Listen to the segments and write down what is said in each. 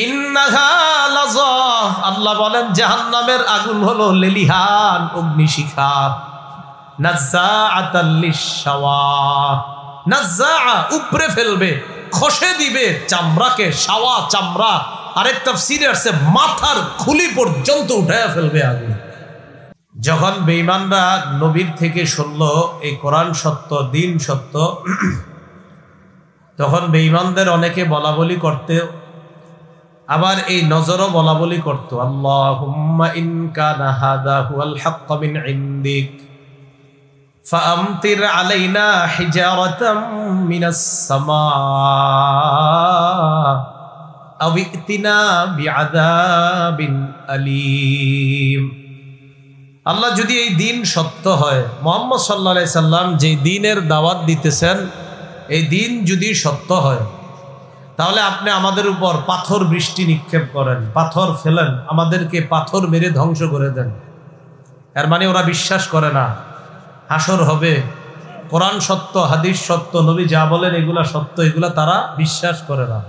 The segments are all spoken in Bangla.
ইন্নাহা লাযা, আল্লাহ বলেন জাহান্নামের আগুন হলো লেলিহান অগ্নিশিখা। নাজ্জাআতাল লিশ-শাওয়া, নাজ্জাআ উপরে ফেলবে, খসে দিবে চামড়াকে, শাওয়া চামড়া। আরেক তাফসীরে আছে মাথার খুলি পর্যন্ত উঠায়া ফেলবে আগুন। যখন বেঈমানরা নবীর থেকে শুনল এই কোরআন সত্য, দিন সত্য, তখন বেঈমানদের অনেকে বলাবলি করতে, আবার এই নজরও বলাবলি করত, আল্লাহুম্মা ইন কানা হাদা হুয়াল হাক্ক মিন ইনদিক ফাআমতির আলাইনা হিজারাতাম মিনাস সামা আও ইতিনা বিআযাবিন আলীম। আল্লাহ যদি এই দিন সত্য হয়, মুহাম্মদ সাল্লাল্লাহু আলাইহি সাল্লাম যে দিনের দাওয়াত দিতেছেন, এই দিন যদি সত্য হয়, তাহলে আপনি আমাদের উপর পাথর বৃষ্টি নিক্ষেপ করেন, পাথর ফেলেন, আমাদেরকে পাথর মেরে ধ্বংস করে দেন। এর মানে ওরা বিশ্বাস করে না হাসর হবে, কোরআন সত্য, হাদিস সত্য, নবী যা বলেন এগুলা সত্য, এগুলা তারা বিশ্বাস করে না।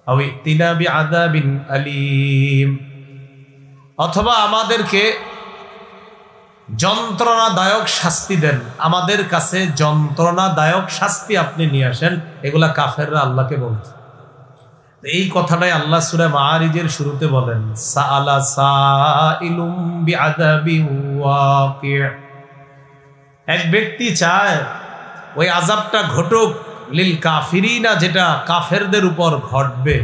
আও ইতিনা বিআযাবিন আলীম, অথবা আমাদেরকে যন্ত্রণাদায়ক শাস্তি দেন, আমাদের কাছে যন্ত্রণাদায়ক শাস্তি আপনি নিয়ে আসেন। এগুলা কাফেররা আল্লাহকে বলছে। এই কথাটাই আল্লাহ সূরা মাআরিজের শুরুতে বলেন, সাআলা সাইলুম বিআযাবিন ওয়াকি'। এক ব্যক্তি চায় ওই আযাবটা ঘটুক, লিল কাফিরিনা, যেটা কাফেরদের উপর ঘটবে।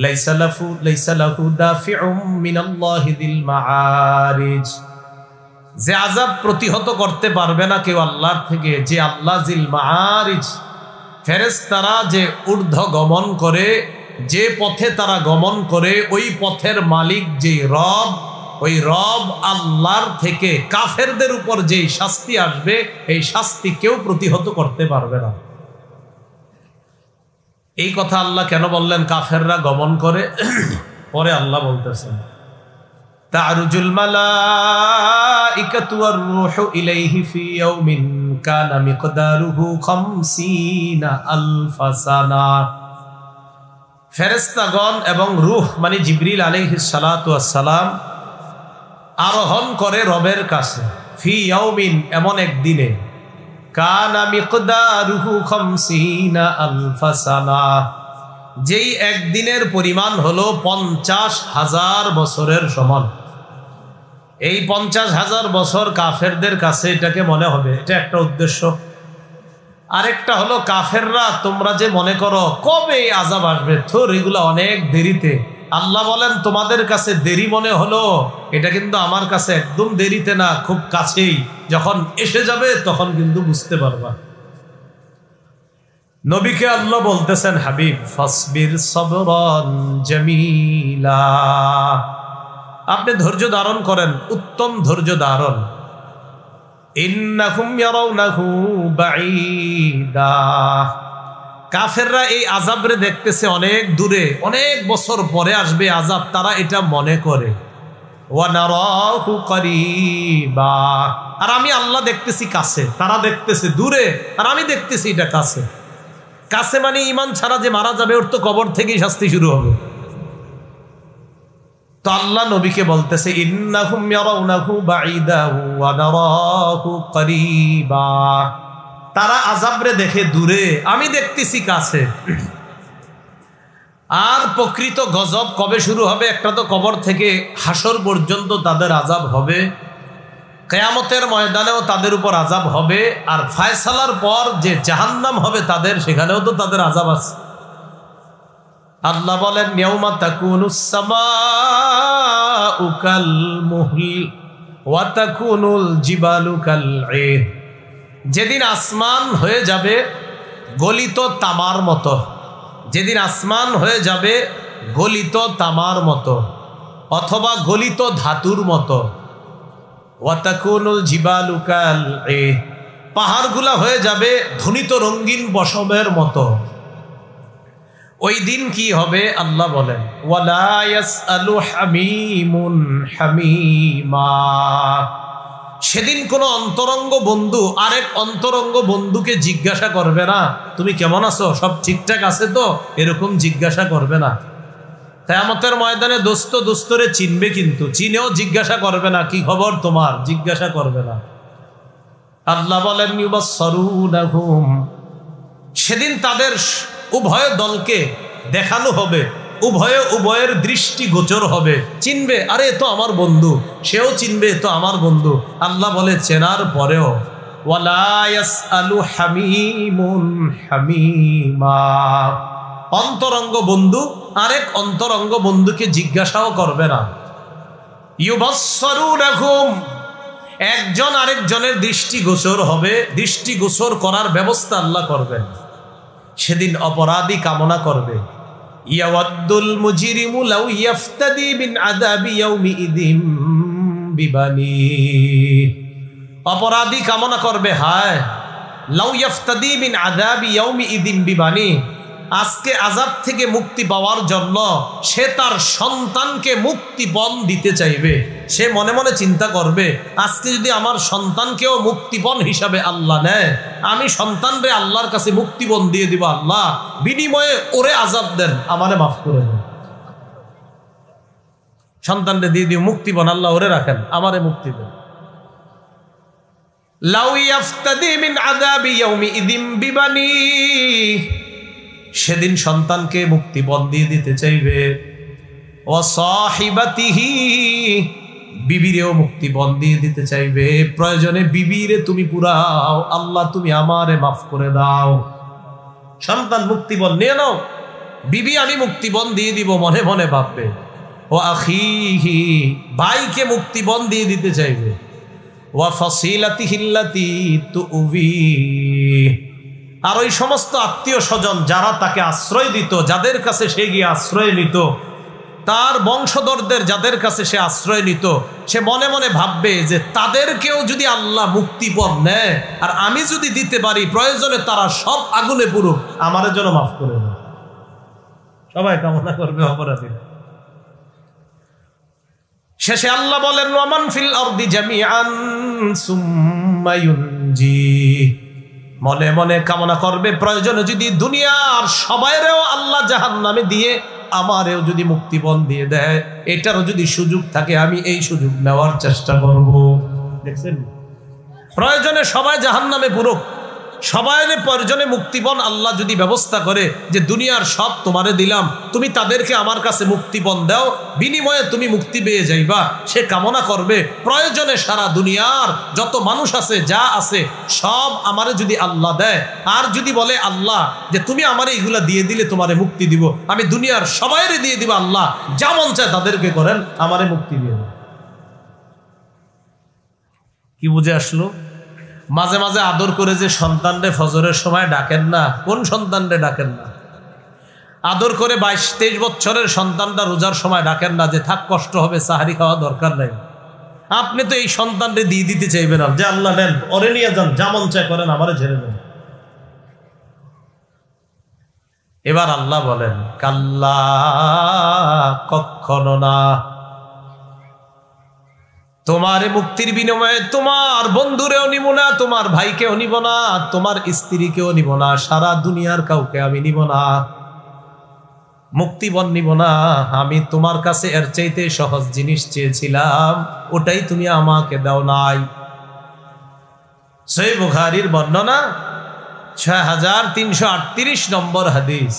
লাইসা লাহু দাফিউম মিনাল্লাহি যিল মাআরিজ, যে আযাব প্রতিহত করতে পারবে না কেউ আল্লাহর থেকে, যে আল্লাহ যিল মাআরিজ, ফেরেশতারা যে ঊর্ধ্ব গমন করে, যে পথে তারা গমন করে, ওই পথের মালিক যে রব, ওই রব আল্লাহর থেকে কাফেরদের উপর যে শাস্তি আসবে, এই শাস্তি কেউ প্রতিহত করতে পারবে না। এই কথা আল্লাহ কেন বললেন? কাফেররা গমন করে। পরে আল্লাহ বলতেছেন, তা'রুজুল মালাইকাতু ওয়ার রূহু ইলাইহি ফি ইয়াউমিন কানা মিকদারুহু 50 আলফা সানা। ফেরেশতাগণ এবং রূহ মানে জিবরিল আলাইহিস সালাতু ওয়াস সালাম আরোহণ করে রবের কাছে, ফি ইয়াউমিন এমন এক দিনে, কানা মিকদারুহু 50 আলফা সানা, যেই একদিনের পরিমাণ হলো 50,000 বছরের সমান। এই 50,000 বছর কাফেরদের কাছে এটাকে মনে হবে, এটা একটা উদ্দেশ্য। আরেকটা হলো কাফেররা, তোমরা যে মনে করো কবে এই আযাব আসবে, থোর এগুলো অনেক দেরিতে। আল্লাহ বলেন তোমাদের কাছে দেরি মনে হলো, এটা কিন্তু আমার কাছে একদম দেরিতে না, খুব কাছেই। যখন এসে যাবে তখন কিন্তু বুঝতে পারবা। নবীকে আল্লাহ বলতেছেন, হাবিব ফাসবির সাবরান জামিলা, আপনি ধৈর্য ধারণ করেন, উত্তম ধৈর্য ধারণ। ইন্নাহুম ইয়ারাউনাহু বাঈদা, কাফেররা এই আযাবরে দেখতেছে অনেক দূরে, অনেক বছর পরে আসবে আযাব, তারা এটা মনে করে। ওয়া নারাহু করিবা, আর আমি আল্লাহ দেখতেছি কাছে, তারা দেখতেছে দূরে, আর আমি দেখতেছি এটা কাছে। কাছে মানে ঈমান ছাড়া যে মারা যাবে, ওর তো কবর থেকেই শাস্তি শুরু হবে। তো আল্লাহ নবীকে বলতেছে, ইন্নাহুম ইয়ারাউনাহু বাঈদা ওয়া নারাহু করিবা, তারা আযাবরে দেখে দূরে, আমি দেখতেছি কাছে। আর প্রকৃত গজব কবে শুরু হবে? একটা তো কবর থেকে হাসর পর্যন্ত তাদের আযাব হবে, কিয়ামতের ময়দানেও তাদের উপর আযাব হবে, আর ফায়সালার পর যে জাহান্নাম হবে তাদের, সেখানেও তো তাদের আযাব আছে। আল্লাহ বলেন, ইয়াউমা তাকুনুস সামাউ কাল মুহল ওয়া তাকুনুল জিবালু কাল ঈদ, যেদিন আসমান হয়ে যাবে গলিত তামার মতো, যেদিন আসমান হয়ে যাবে গলিত তামার মতো অথবা গলিত ধাতুর মতো। ওয়া তাকুনুল জিবালু কাল ঈদ, পাহাড়গুলা হয়ে যাবে ধ্বনিত রঙিন বসবের মতো। ওই দিন কি হবে আল্লাহ বলেন, ওয়ালা ইয়াসআলু হামিমুন হামিমা, সেদিন কোনো অন্তরঙ্গ বন্ধু আরেক অন্তরঙ্গ বন্ধুকে জিজ্ঞাসা করবে না তুমি কেমন আছো, সব ঠিকঠাক আছে তো, এরকম জিজ্ঞাসা করবে না। কিয়ামতের ময়দানে দোস্ত দোস্তরে চিনবে, কিন্তু চিনেও জিজ্ঞাসা করবে না কি খবর তোমার, জিজ্ঞাসা করবে না। আল্লাহ বলেন ইউবাসসারুনাহুম, সেদিন তাদের উভয় দলকে দেখানো হবে, উভয়ের দৃষ্টি গোচর হবে, চিনবে আরে তো আমার বন্ধু, সেও চিনবে তো আমার বন্ধু। আল্লাহ বলে চেনার পরেও ওয়ালা ইয়াসআলু হামিমুন হামিমা, অন্তরঙ্গ বন্ধু আরেক অন্তরঙ্গ বন্ধুকে জিজ্ঞাসাও করবে না। ইউবাসসারুনাহুম, একজন আরেকজনের দৃষ্টি গোচর হবে, দৃষ্টি গোচর করার ব্যবস্থা আল্লাহ করবেন। সেদিন অপরাধী কামনা করবে ইয়াওয়াদ্দুল মুজরিমু লাউ ইয়াফতাদি মিন আযাবি ইয়াউমিইদিন বিবানি, অপরাধী কামনা করবে হায় লাউ ইয়াফতাদি মিন আযাবি ইয়াউমিইদিন বিবানি, আজকে আযাব থেকে মুক্তি পাওয়ার জন্য সে তার সন্তানকে মুক্তিপণ দিতে চাইবে। সে মনে মনে চিন্তা করবে আজকে যদি আমার সন্তানকেও মুক্তিপণ হিসাবে আল্লাহ নেয়, আমি সন্তানরে আল্লাহর কাছে মুক্তিপণ দিয়ে দিব, আল্লাহ বিনিময়ে ওরে আযাব দেন, আমারে মাফ করে দেন। সন্তানরে দিয়ে দিও মুক্তিপণ, আল্লাহ ওরে রাখেন, আমারে মুক্তি দেন। লাউ ইয়াফতাদি মিন আযাবি ইয়াউমিইদিন বিবানি, সেদিন সন্তানকে মুক্তিপণ দিয়ে দিতে চাইবে। ও সাহিবাতিহি, বিবিরেও মুক্তিপণ দিয়ে দিতে চাইবে। প্রয়োজনে বিবিরে তুমি পুরাও, আল্লাহ তুমি আমারে মাফ করে দাও। সন্তান মুক্তিপণ নিয়ে নাও, বিবি আমি মুক্তিপণ দিয়ে দিব মনে মনে ভাববে। ও আখিহি, ভাইকে মুক্তিপণ দিয়ে দিতে চাইবে। ওয়া ফাসিলাতিহিল্লাতি তুউবি, আর ওই সমস্ত আত্মীয় স্বজন যারা তাকে আশ্রয় দিত, যাদের কাছে সে গিয়ে আশ্রয় নিত, তার বংশধরদের যাদের কাছে সে আশ্রয় নিত, সে মনে মনে ভাববে যে তাদেরকেও যদি আল্লাহ মুক্তিপণ নেয় আর আমি যদি দিতে পারি, প্রয়োজনে তারা সব আগুনে পুরুক, আমার জন্য মাফ করে দেয়। সবাই কামনা করবে অপরাধী। শেষে আল্লাহ বলেন ওয়ামান ফিল আরদি জামিআন সুম্মা ইউনজি, মনে মনে কামনা করবে প্রয়োজনে যদি দুনিয়ার সবাইরেও আল্লাহ জাহান্নামে দিয়ে আমারেও যদি মুক্তিপণ দিয়ে দেয়, এটারও যদি সুযোগ থাকে আমি এই সুযোগ নেওয়ার চেষ্টা করব। দেখছেন, প্রয়োজনে সবাই জাহান্নামে পুরুক, সবাই প্রয়োজনে মুক্তিপণ আল্লাহ যদি ব্যবস্থা করে যে দুনিয়ার সব তোমারে দিলাম, তুমি তাদেরকে আমার কাছে মুক্তিপণ দাও, বিনিময়ে তুমি মুক্তি পেয়ে যাইবা, সে কামনা করবে প্রয়োজনে সারা দুনিয়ার যত মানুষ আছে যা আছে সব আমারে যদি আল্লাহ দেয়, আর যদি বলে আল্লাহ যে তুমি আমারে এগুলা দিয়ে দিলে তোমারে মুক্তি দিব, আমি দুনিয়ার সবাইরে দিয়ে দিব, আল্লাহ যা মন চায় তাদেরকে করেন, আমারে মুক্তি দিয়ে দেব। কি বুঝে আসলো? মাঝে মাঝে আদর করে যে সন্তানরে ফজরের সময় ডাকেন না, কোন সন্তানরে ডাকেন না? আদর করে 22-23 বছরের সন্তানটা রোজার সময় ডাকেন না যে থাক কষ্ট হবে, সাহারি খাওয়া দরকার নাই। আপনি তো এই সন্তানরে দিয়ে দিতে চাইবেন না যে আল্লাহ নেন, ওরে নিয়ে যান, যা মন চায় করেন, আমারে ছেড়ে দেন। এবার আল্লাহ বলেন কাল্লা, কখনো না, তোমার মুক্তির বিনিময়ে তোমার বন্ধুরেও নিব না, তোমার ভাইকেও নিব না, তোমার স্ত্রীকেও নিব না, সারা দুনিয়ার কাউকে আমি নিব না, মুক্তিপণ নিব না। আমি তোমার কাছে এর চাইতে সহজ জিনিস চেয়েছিলাম, ওটাই তুমি আমাকে দাও নাই। সহিহ বুখারীর বর্ণনা 6338 নম্বর হাদিস,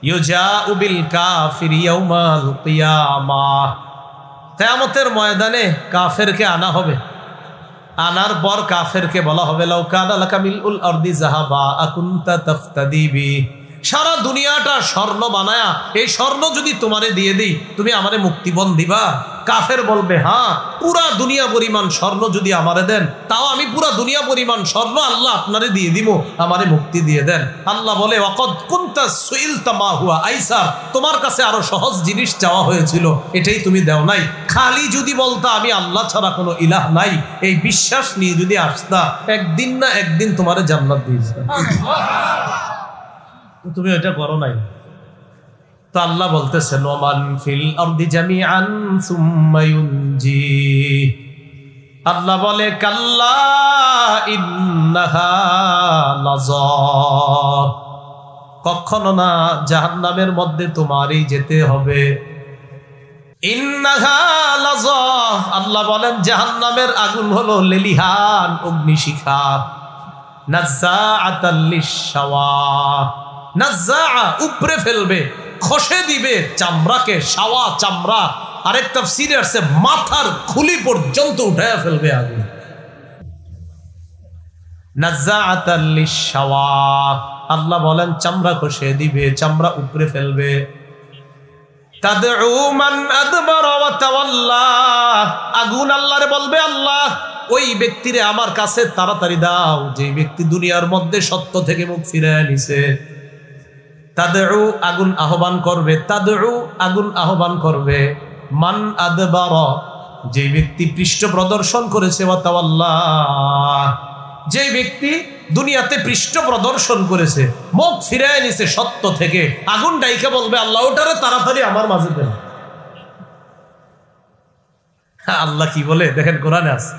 ইউজাউ বিল কাফির ইয়াউমাল কিয়ামাহ, কিয়ামতের ময়দানে কাফেরকে আনা হবে, আনার পর কাফেরকে বলা হবে লাউ কানা লাকা মিলউল আরদি যাহাবা আকুনতা তাফতাদি বি, সারা দুনিয়াটা স্বর্ণ বানায়া এই স্বর্ণ যদি তোমারে দিয়ে দিই তুমি আমারে মুক্তিপণ দিবা? কাফের বলবে হ্যাঁ, পুরা দুনিয়া পরিমাণ স্বর্ণ যদি আমারে দেন তাও আমি পুরা দুনিয়া পরিমাণ স্বর্ণ আল্লাহ আপনারে দিয়ে দিব, আমারে মুক্তি দিয়ে দেন। আল্লাহ বলে ওয়াকাদ কুনতা সুইলতা মা হুয়া আইসার, তোমার কাছে আরো সহজ জিনিস চাওয়া হয়েছিল, এটাই তুমি দাও নাই। খালি যদি বলতা আমি আল্লাহ ছাড়া কোনো ইলাহ নাই, এই বিশ্বাস নিয়ে যদি আসতা, একদিন না একদিন তোমারে জান্নাত দিয়ে দিতাম, তুমি ওইটা করো নাই। তো আল্লাহ বলতেছেন ওমান ফিল আরদি জামিআন সুম্মা ইউনজি, আল্লাহ বলে কাল্লা ইন্নাহা লাযা, কখনো না, জাহান্নামের মধ্যে তোমারই যেতে হবে। ইন্নাহা লাযা, আল্লাহ বলেন জাহান্নামের আগুন হলো লেলিহান অগ্নিশিখা। নাজ্জাআতাল লিশ-শাওয়া, নাজ্জাআ উপরে ফেলবে, খসে দিবে চামড়াকে, শাওয়া চামড়া। আরেক তাফসীরে আছে মাথার খুলি পর্যন্ত উঠায়া ফেলবে আগুন। নাজ্জাআতাল লিশ-শাওয়া, আল্লাহ বলেন চামড়া খসে দিবে, চামড়া উপরে ফেলবে। তাদউ মান আদবারা ওয়া তাওয়াল্লা, আগুন আল্লাহরে বলবে আল্লাহ ওই ব্যক্তিরে আমার কাছে তাড়াতাড়ি দাও যে ব্যক্তি দুনিয়ার মধ্যে সত্য থেকে মুখ ফিরিয়ে নিছে। তাদউ, আগুন আহ্বান করবে, তাদউ আগুন আহ্বান করবে, মান আদবারা, যে ব্যক্তি পৃষ্ঠ প্রদর্শন করেছে, ওয়া তাওয়াল্লা, যে ব্যক্তি দুনিয়াতে পৃষ্ঠ প্রদর্শন করেছে, মুখ ফিরিয়ে নিছে সত্য থেকে, আগুন ডাইকে বলবে আল্লাহ ওটারে তাড়াতাড়ি আমার মাঝে দেন। আল্লাহ কি বলে দেখেন কোরআনে আছে,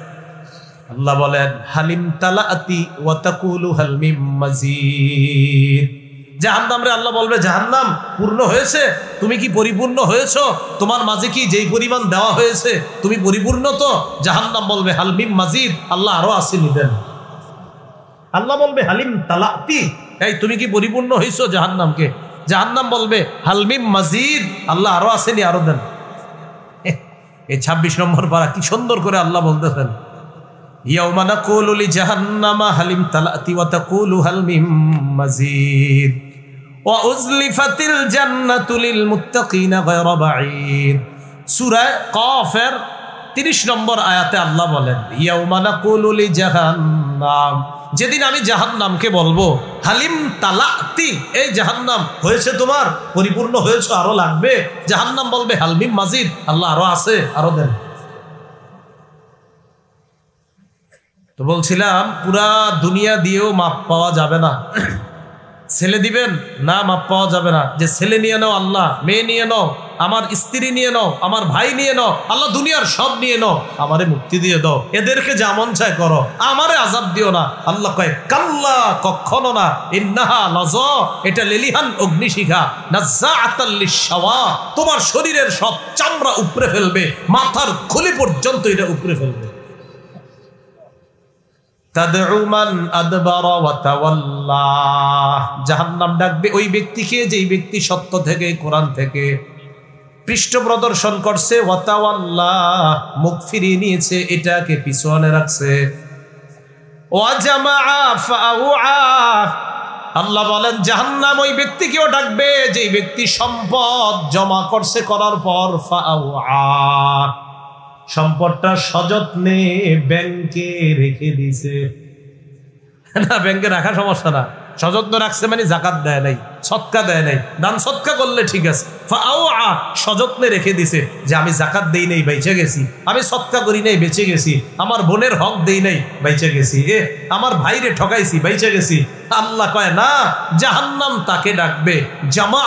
আল্লাহ বলেন হালিম তালাআতি ওয়া তাকুলু হাল মিম মাজিদ। জাহান্নাম রে আল্লাহ বলবে জাহান্নাম পূর্ণ হয়েছে, তুমি কি পরিপূর্ণ হয়েছো, তোমার মাঝে কি যেই পরিমাণ দেওয়া হয়েছে তুমি পরিপূর্ণ তো? জাহান্নাম বলবে হাল মিম মাজিদ, আল্লাহ আরো আসেনি দেন। আল্লাহ বলবে হালিম তালাআতি, এই তুমি কি পরিপূর্ণ হয়েছো জাহান্নামকে? জাহান্নাম বলবে হাল মিম মাজিদ, আল্লাহ আরো আসেনি, আরো দেন। এই 26 নম্বর পারা কি সুন্দর করে আল্লাহ বলতেছেন, ইয়াউমা নাকুলু লিজাহান্নামা হালিম তালাআতি ওয়া তাকুলু হাল মিম মাজিদ ওয়া উযলিফাতিল জান্নাতু লিল মুত্তাকিনা গায়রা বাঈদ। সূরা কাফের 30 নম্বর আয়াতে আল্লাহ বলেন ইয়াউমা নাকুলু লিজাহান্নাম, যেদিন আমি জাহান্নামকে বলবো হালিম তালাআতি, এই জাহান্নাম হয়েছে তোমার, পরিপূর্ণ হয়েছে, আরো লাগবে? জাহান্নাম বলবে হাল মিম মাজিদ, আল্লাহ আরো আছে, আরো দেন। তো বলছিলাম পুরা দুনিয়া দিয়েও মাপ পাওয়া যাবে না। ছেলে দিবেন না, মাপ পাওয়া যাবে না। যে ছেলে নিয়ে নাও আল্লাহ, মেয়ে নিয়ে নাও, আমার স্ত্রী নিয়ে নাও, আমার ভাই নিয়ে নাও, আল্লাহ দুনিয়ার সব নিয়ে নাও, আমারে মুক্তি দিয়ে দাও, এদেরকে যা মন চায় করো, আমারে আযাব দিও না। আল্লাহ কয় কাল্লা, কখনো না, ইন্নাহা লাযা, এটা লেলিহান অগ্নিশিখা, নাজ্জাআতাল লিশ-শাওয়া, তোমার শরীরের সব চামড়া উপরে ফেলবে, মাথার খুলি পর্যন্ত এটা উপরে ফেলবে। তাদউ মান আদবারা ওয়া তাওয়াল্লা, জাহান্নাম ডাকবে ওই ব্যক্তিকে যেই ব্যক্তি সত্য থেকে, কোরআন থেকে পৃষ্ঠ প্রদর্শন করছে, ওয়া তাওয়াল্লা, মুখ ফিরিয়ে নিয়েছে, এটাকে পিছনে রাখছে। ওয়া জামাআ ফাআউআ, আল্লাহ বলেন জাহান্নাম ওই ব্যক্তিকেও ডাকবে যেই ব্যক্তি সম্পদ জমা করছে, করার পর ফাআউআ, সম্পদটা সযত্নে ব্যাংকে রেখে দিছে। না, ব্যাংকে রাখা সমস্যা না, সযত্ন রাখছে মানে যাকাত দেয় নাই, সদকা দেয় নাই, দান সদকা করলে ঠিক আছে। ফাআউআ, সযত্নে রেখে দিছে যে আমি যাকাত দেই নাই, বেঁচে গেছি, আমি সদকা করি নাই, বেঁচে গেছি, আমার বোনের হক দেই নাই, বেঁচে গেছি, আমার ভাইরে ঠকাইছি, বেঁচে গেছি। আল্লাহ কয় না, জাহান্নাম তাকে ডাকবে জামা,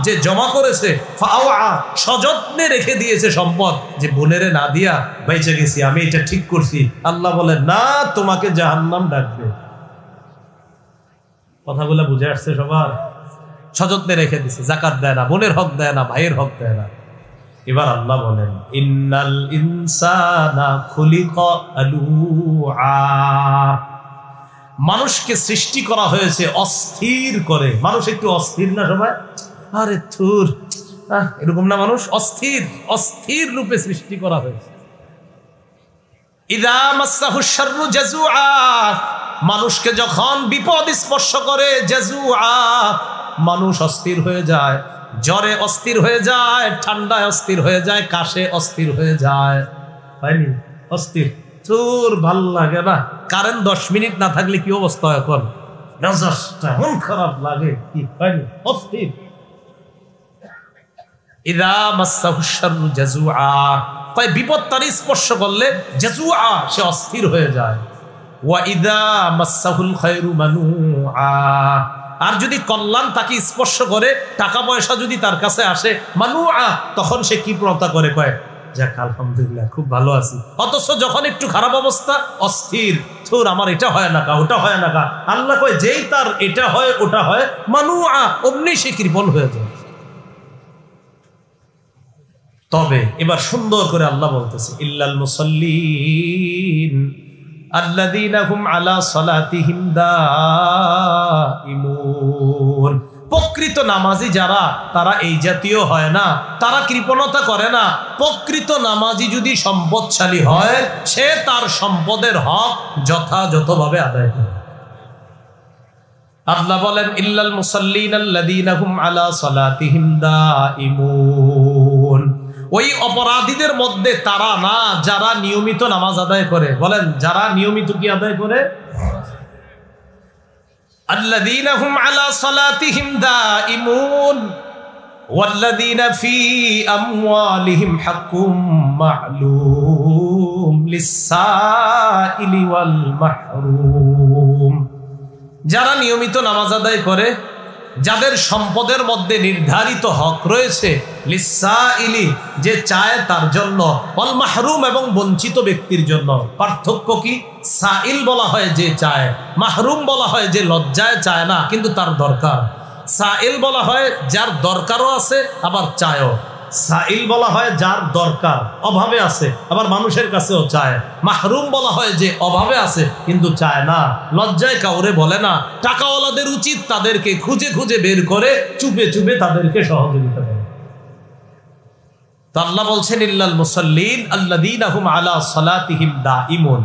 যে জমা করেছে, ফাআউআ, সযত্নে রেখে দিয়েছে সম্পদ, যে বোনেরে না দিয়া বেঁচে গেছি, আমি এটা ঠিক করছি। আল্লাহ বলে না, তোমাকে জাহান্নাম ডাকবে। কথাগুলো বুঝে আসছে সবার? সযত্নে রেখে দিছে, যাকাত দেয় না, বোনের হক দেয় না, ভাইয়ের হক দেয় না। এবার আল্লাহ বলেন ইন্নাল ইনসানা খুলিকা হালুআ, মানুষকে সৃষ্টি করা হয়েছে অস্থির করে। মানুষ একটু অস্থির না সবাই? আরে থুর, এরকম না, মানুষ অস্থির, অস্থির রূপে সৃষ্টি করা হয়েছে। ইযা মাসসাহুশ শাররু জাযুআ, মানুষকে যখন বিপদ স্পর্শ করে, জাযুআ, মানুষ অস্থির হয়ে যায়, জ্বরে অস্থির হয়ে যায়, ঠান্ডায় অস্থির হয়ে যায়, কাশে অস্থির হয়ে যায়, হয়নি? অস্থির, তোর ভাল লাগে না, কারেন্ট 10 মিনিট না থাকলে কি অবস্থা, এখন মেজাজটা মন খারাপ লাগে, কি হয়নি? অস্থির। ইযা মাসসাহুশ শাররু জাযুআ, কয় বিপদ তার স্পর্শ করলে জাযুআ, সে অস্থির হয়ে যায়। ওয়া ইযা মাসসাহুল খায়রু মানুআ, আর যদি কল্যাণ তাকে স্পর্শ করে, টাকা পয়সা যদি তার কাছে আসে, মানুআ, তখন সে কি প্রতা করে, কয় যাক আলহামদুলিল্লাহ খুব ভালো আছি, অথচ যখন একটু খারাপ অবস্থা অস্থির, থুর আমার এটা হয় না কা, ওটা হয় না কা। আল্লাহ কয় যেই তার এটা হয় ওটা হয় মানুআ, অমনি সে কৃপণ হয়ে যায়। তবে এবার সুন্দর করে আল্লাহ বলতেছে ইল্লাল মুসাল্লিন আল্লাযীনা হুম আলা সালাতিহিম দাঈমুন। প্রকৃত নামাজি যারা, তারা এই জাতীয় হয় না, তারা কৃপণতা করে না। প্রকৃত নামাজি যদি সম্পদশালী হয়, সে তার সম্পদের হক যথাযথভাবে আদায় করে। আল্লাহ বলেন ইল্লাল মুসাল্লিন আল্লাযীনা হুম আলা সালাতিহিম দাঈমুন। ওই অপরাধীদের মধ্যে তারা না যারা নিয়মিত নামাজ আদায় করে। বলেন যারা নিয়মিত কি আদায় করে? আল্লাযীনা হুম আলা সালাতিহিম দাঈমুন ওয়াল্লাযীনা ফী আমওয়ালিহিম হাক্কুম মা'লুম লিস-সাইলি ওয়াল মাহরুম। যারা নিয়মিত নামাজ আদায় করে, যাদের সম্পদের মধ্যে নির্ধারিত হক রয়েছে, লিস-সাইলি যে চায় তার জন্য, ওয়াল মাহরুম এবং বঞ্চিত ব্যক্তির জন্য। পার্থক্য কি? সাইল বলা হয় যে চায়, মাহরুম বলা হয় যে লজ্জায় চায় না কিন্তু তার দরকার। সাইল বলা হয় যার দরকারও আছে আবার চায়ও। সাইল বলা হয় যার দরকার, অভাবে আছে, আবার মানুষের কাছেও চায়। মাহরুম বলা হয় যে অভাবে আছে কিন্তু চায় না, লজ্জায় কাউরে বলে না। টাকাওয়ালাদের উচিত তাদেরকে খুঁজে খুঁজে বের করে চুপে চুপে তাদেরকে সহযোগিতা করে। তো আল্লাহ বলছেন ইল্লাল মুসাল্লিন আল্লাযীনা হুম আলা সালাতিহিম দাঈমুন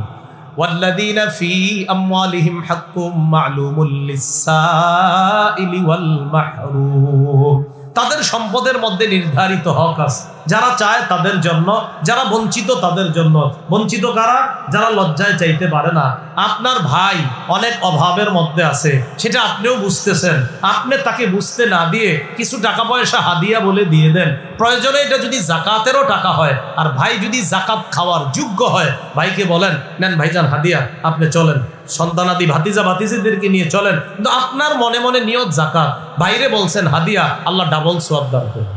ওয়াল্লাযীনা ফী আমওয়ালিহিম হাক্কুম মা'লুমুল লিস-সাইলি ওয়াল মাহরুম। তাদের সম্পদের মধ্যে নির্ধারিত হক আছে, যারা চায় তাদের জন্য, যারা বঞ্চিত তাদের জন্য। বঞ্চিত কারা? যারা লজ্জায় চাইতে পারে না। আপনার ভাই অনেক অভাবের মধ্যে আছে, সেটা আপনিও বুঝতেছেন, আপনি তাকে বুঝতে না দিয়ে কিছু টাকা পয়সা হাদিয়া বলে দিয়ে দেন। প্রয়োজনে এটা যদি জাকাতেরও টাকা হয়, আর ভাই যদি জাকাত খাওয়ার যোগ্য হয়, ভাইকে বলেন নেন ভাইজান হাদিয়া, আপনি চলেন, সন্তানাদি ভাতিজা ভাতিজিদেরকে নিয়ে চলেন, কিন্তু আপনার মনে মনে নিয়ত জাকাত, বাইরে বলছেন হাদিয়া, আল্লাহ ডাবল সওয়াব দান করবে।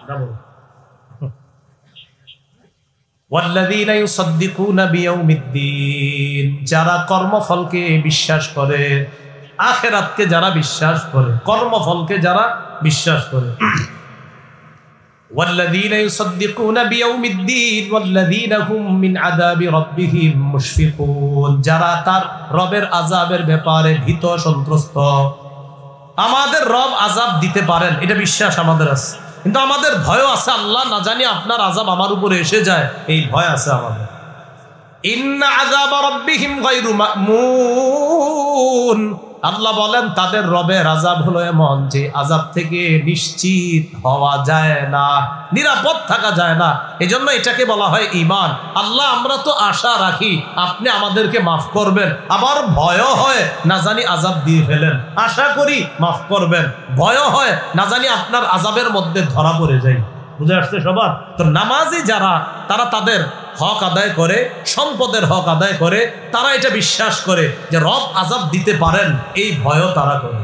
ডাবল। ওয়াল্লাযীনা ইউসাদ্দিকুনা বিয়াউমিদ্দিন, যারা কর্মফলকে বিশ্বাস করে, আখিরাতকে যারা বিশ্বাস করে, কর্মফলকে যারা বিশ্বাস করে। ওয়াল্লাযীনা ইউসাদ্দিকুনা বিয়াউমিদ্দিন ওয়াল্লাযীনা হুম মিন আযাবি রাব্বিহিম মুশফিকুন, যারা তার রবের আযাবের ব্যাপারে ভীত সন্ত্রস্ত। আমাদের রব আযাব দিতে পারেন, এটা বিশ্বাস আমাদের আছে, কিন্তু আমাদের ভয় আছে, আল্লাহ না জানি আপনার আযাব আমার উপরে এসে যায়, এই ভয় আছে আমাদের। ইন্না আযাবা রাব্বিহিম গায়রু মা'মুন, আল্লাহ বলেন তাদের রবের আযাব হলো এমন যে আযাব থেকে নিশ্চিত হওয়া যায় না, নিরাপদ থাকা যায় না। এজন্য এটাকে বলা হয় ঈমান। আল্লাহ আমরা তো আশা রাখি আপনি আমাদেরকে মাফ করবেন, আবার ভয় হয় না জানি আযাব দিয়ে ফেলেন, আশা করি মাফ করবেন, ভয় হয় না জানি আপনার আযাবের মধ্যে ধরা পড়ে যাই। বুঝে আসছে সবার? তো নামাজি যারা, তারা তাদের হক আদায় করে, সম্পদের হক আদায় করে, তারা এটা বিশ্বাস করে যে রব আযাব দিতে পারেন, এই ভয়ও তারা করে।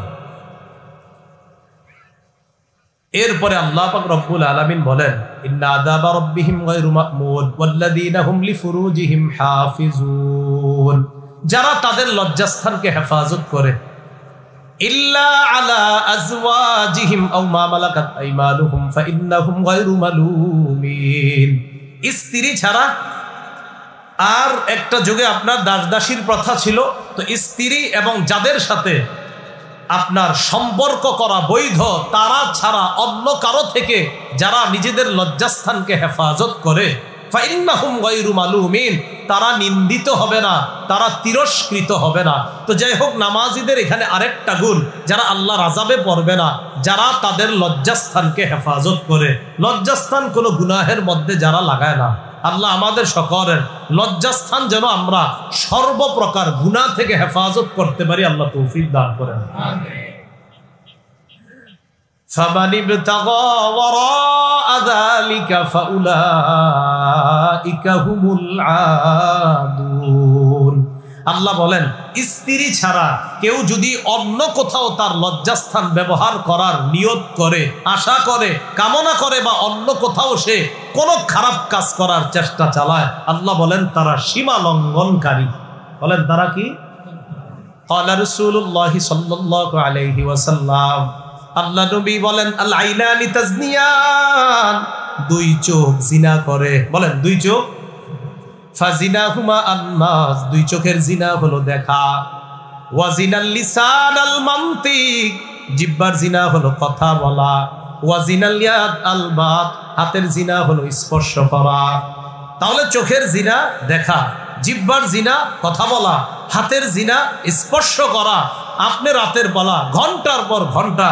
এরপরে আল্লাহ পাক রব্বুল আলামিন বলেন ইন্না আযাবা রাব্বিহিম গায়রু মা'মুন ওয়াল্লাযীনা হুম লিফুরুজিহিম হাফিজুন, যারা তাদের লজ্জাস্থানকে হেফাজত করে, ইল্লা আলা আজওয়াজিহিম আও মা মালাকাত আইমানুহুম ফাইন্নাহুম গায়রু মালুমিন। স্ত্রী ছাড়া, আর একটা যুগে আপনার দাসদাসীর প্রথা ছিল, তো স্ত্রী এবং যাদের সাথে আপনার সম্পর্ক করা বৈধ, তারা ছাড়া অন্য কারো থেকে যারা নিজেদের লজ্জাস্থানকে হেফাজত করে, ফাইন্নাহুম গায়রু মালুমিন, তারা নিন্দিত হবে না, তারা তিরস্কৃত হবে না। তো যাই হোক, নামাজিদের এখানে আরেকটা গুণ, যারা আল্লাহর আযাবে পড়বে না, যারা তাদের লজ্জাস্থানকে হেফাজত করে। লজ্জাস্থান কোনো গুনাহের মধ্যে যারা লাগায় না। আল্লাহ আমাদের সকলের লজ্জাস্থান যেন আমরা সর্বপ্রকার গুনাহ থেকে হেফাজত করতে পারি, আল্লাহ তৌফিক দান করেন। ফামান ইবতাগা ওয়ারাআ যালিকা ফাউলাইকা হুমুল আদুন। আল্লাহ বলেন স্ত্রী ছাড়া কেউ যদি অন্য কোথাও তার লজ্জাস্থান ব্যবহার করার নিয়ত করে, আশা করে, কামনা করে বা অন্য কোথাও সে কোনো খারাপ কাজ করার চেষ্টা চালায়, আল্লাহ বলেন তারা সীমা লঙ্ঘনকারী। বলেন তারা কি? ক্বালা রাসূলুল্লাহ সাল্লাল্লাহু আলাইহি ওয়াসাল্লাম, আল্লাহ নবী বলেন আল আইনানি তাজনিয়ান, দুই চোখ জিনা করে। বলেন দুই চোখ, ফাজিনাহুমা আন-নাস, দুই চোখের জিনা হলো দেখা, ওয়া জিনাল লিসান আল মানতিক, জিহ্বার জিনা হলো কথা বলা, ওয়া জিনাল ইয়াদ আল বাত, হাতের জিনা হলো স্পর্শ করা। তাহলে চোখের জিনা দেখা, জিহ্বার জিনা কথা বলা, হাতের জিনা স্পর্শ করা। আপনি রাতের বেলা ঘন্টার পর ঘন্টা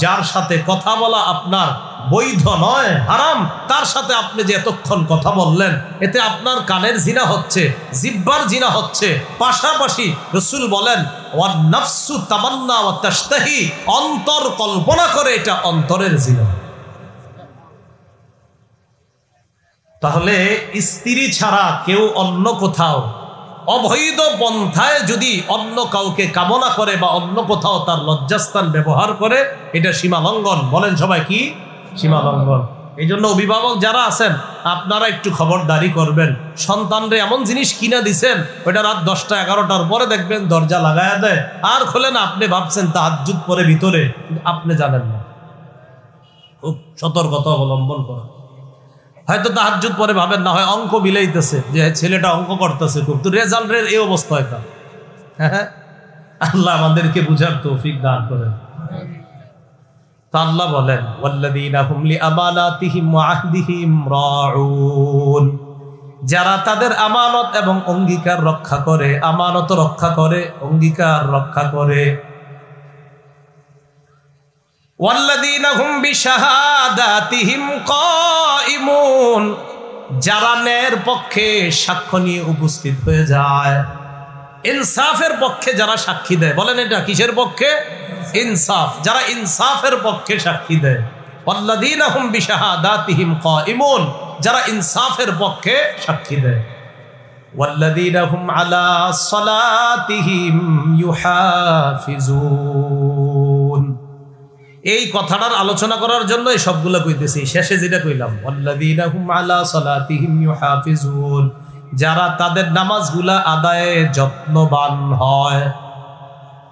যার সাথে কথা বলা আপনার বৈধ নয়, হারাম, তার সাথে আপনি যে এতক্ষণ কথা বললেন, এতে আপনার কানের জিনা হচ্ছে, জিহ্বার জিনা হচ্ছে। পাশাপাশি রাসূল বলেন ওয়ান নাফসু তামান্না ওয়া তাশতাহি, অন্তর কল্পনা করে, এটা অন্তরের জিনা। তাহলে স্ত্রী ছাড়া কেউ অন্য কোথাও অবৈধ পন্থায় যদি অন্য কাউকে কামনা করে বা অন্য কোথাও তার লজ্জাস্থান ব্যবহার করে, এটা সীমা লঙ্ঘন। বলেন সবাই কি? সীমা লঙ্ঘন। এই জন্য অভিভাবক যারা আছেন আপনারা একটু খবরদারি করবেন। সন্তানরে এমন জিনিস কিনা দিছেন, ওইটা রাত 10টা 11টার পরে দেখবেন দরজা লাগায়া দেয়, আর খোলেন, আপনি ভাবছেন তাহাজ্জুদ পরে ভিতরে, আপনি জানেন না। খুব সতর্কতা অবলম্বন করেন। হয়তো তাহাজ্জুদ পরে ভাবেন না হয় অঙ্ক মিলাইতেছে, যে ছেলেটা অঙ্ক করতেছে খুব, তো রেজাল্টের এই অবস্থা হয়। হ্যাঁ, আল্লাহ আমাদেরকে বুঝার তৌফিক দান করেন। তা আল্লাহ বলেন ওয়াল্লাযীনা হুম লিআমানাতিহিম ওয়া আহদিহিম রাউন, যারা তাদের আমানত এবং অঙ্গীকার রক্ষা করে, আমানত রক্ষা করে, অঙ্গীকার রক্ষা করে। ওয়াল্লাযীনা হুম বিশাহাদাতিহিম কায়িমুন, যারা ন্যায়ের পক্ষে সাক্ষ্য নিয়ে উপস্থিত হয়ে যায়, ইনসাফের পক্ষে যারা সাক্ষী দেয়। বলেন এটা কিসের পক্ষে? ইনসাফ, যারা ইনসাফের পক্ষে সাক্ষী দেয়। ওয়াল্লাযীনা হুম বিশাহাদাতিহিম কায়িমুন, যারা ইনসাফের পক্ষে সাক্ষী দেয়। ওয়াল্লাযীনা হুম আলা সালাতিহিম ইউহাফিজুন। এই কথাটার আলোচনা করার জন্য এই সবগুলো কইতেছি। শেষে যেটা কইলাম ওয়াল্লাযীনা হুম আলা সালাতিহিম ইউহাফিজুন, যারা তাদের নামাজগুলা আদায়ে যত্নবান হয়।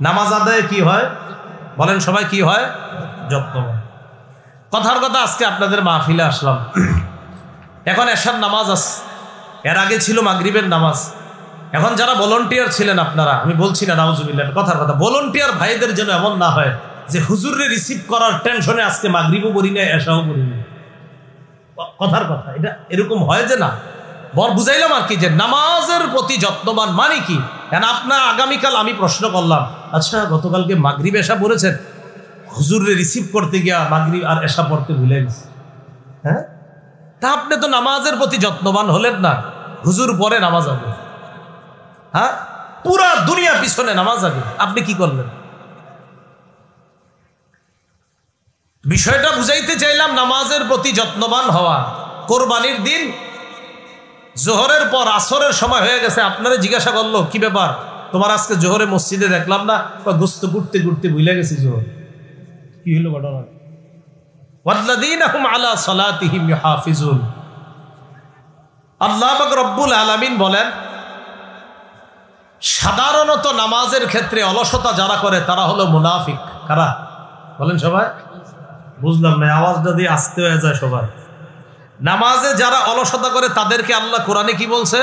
নামাজ আদায়ে কি হয়? বলেন সবাই কি হয়? যত্নবান। কথার কথা, আজকে আপনাদের মাহফিলে আসলাম, এখন এশার নামাজ আছে, এর আগে ছিল মাগরিবের নামাজ। এখন যারা ভলান্টিয়ার ছিলেন আপনারা, আমি বলছি না নাউজুবিল্লাহ, কথার কথা, ভলান্টিয়ার ভাইদের জন্য এমন না হয় যে হুজুরে রিসিভ করার টেনশনে আজকে মাগরিবও পড়ি না, এশাও পড়ি না। কথার কথা, এটা এরকম হয় যে না, বর বুঝাইলাম আর কি, যে নামাজের প্রতি যত্নবান মানে কি। কেন আপনার আগামীকাল আমি প্রশ্ন করলাম, আচ্ছা গতকালকে মাগরিব এশা পড়েছেন, হুজুরে রিসিভ করতে গিয়া মাগরিব আর এশা পড়তে ভুলে গেছে। হ্যাঁ, তা আপনি তো নামাজের প্রতি যত্নবান হলেন না। হুজুর পরে নামাজ আগে, হ্যাঁ, পুরা দুনিয়া পিছনে নামাজ আগে, আপনি কি করলেন? বিষয়টা বুঝাইতে চাইলাম, নামাজের প্রতি যত্নবান হওয়া। কোরবানির দিন জোহরের পর আসরের সময় হয়ে গেছে, আপনারা জিজ্ঞাসা করলো কি ব্যাপার তোমার, আজকে জোহরে মসজিদে দেখলাম না, গোস্ত ঘুরতে ঘুরতে ভুলে গেছি জোহর। কি হলো ঘটনা? ওয়াল্লাযীনা হুম আলা সালাতিহিম ইউহাফিজুন। আল্লাহ পাক রব্বুল আলামিন বলেন, সাধারণত নামাজের ক্ষেত্রে অলসতা যারা করে তারা হলো মুনাফিক। কারা? বলেন সবাই। বুঝলাম না, আওয়াজটা দিয়ে আসতে হয়ে যায় সবার। নামাজে যারা অলসতা করে তাদেরকে আল্লাহ কোরআনে কি বলছে?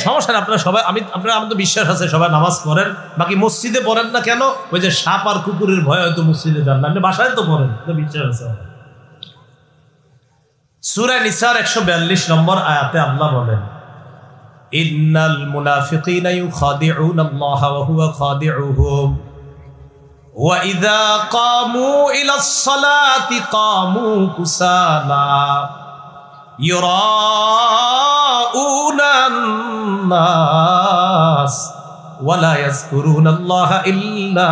সমস্যা না, আপনারা সবাই, আপনারা, আমার তো বিশ্বাস আছে সবাই নামাজ পড়েন, বাকি মসজিদে পড়েন না কেন? ওই যে সাপ আর কুকুরের ভয় হয়তো মসজিদে যান না, আপনি বাসায় তো পড়েন, বিশ্বাস আছে। সূরা নিসার 142 নম্বর আয়াতে আল্লাহ বলেন, ইন্নাল মুনাফিকিনা ইউখাদিউনাল্লাহা ওয়া হুয়া খাদিউহুম ওয়া ইযা কামু ইলাস সালাতি কামু কুসালা ইউরাউনান নাস ওয়া লা ইয়াযকুরুনাল্লাহা ইল্লা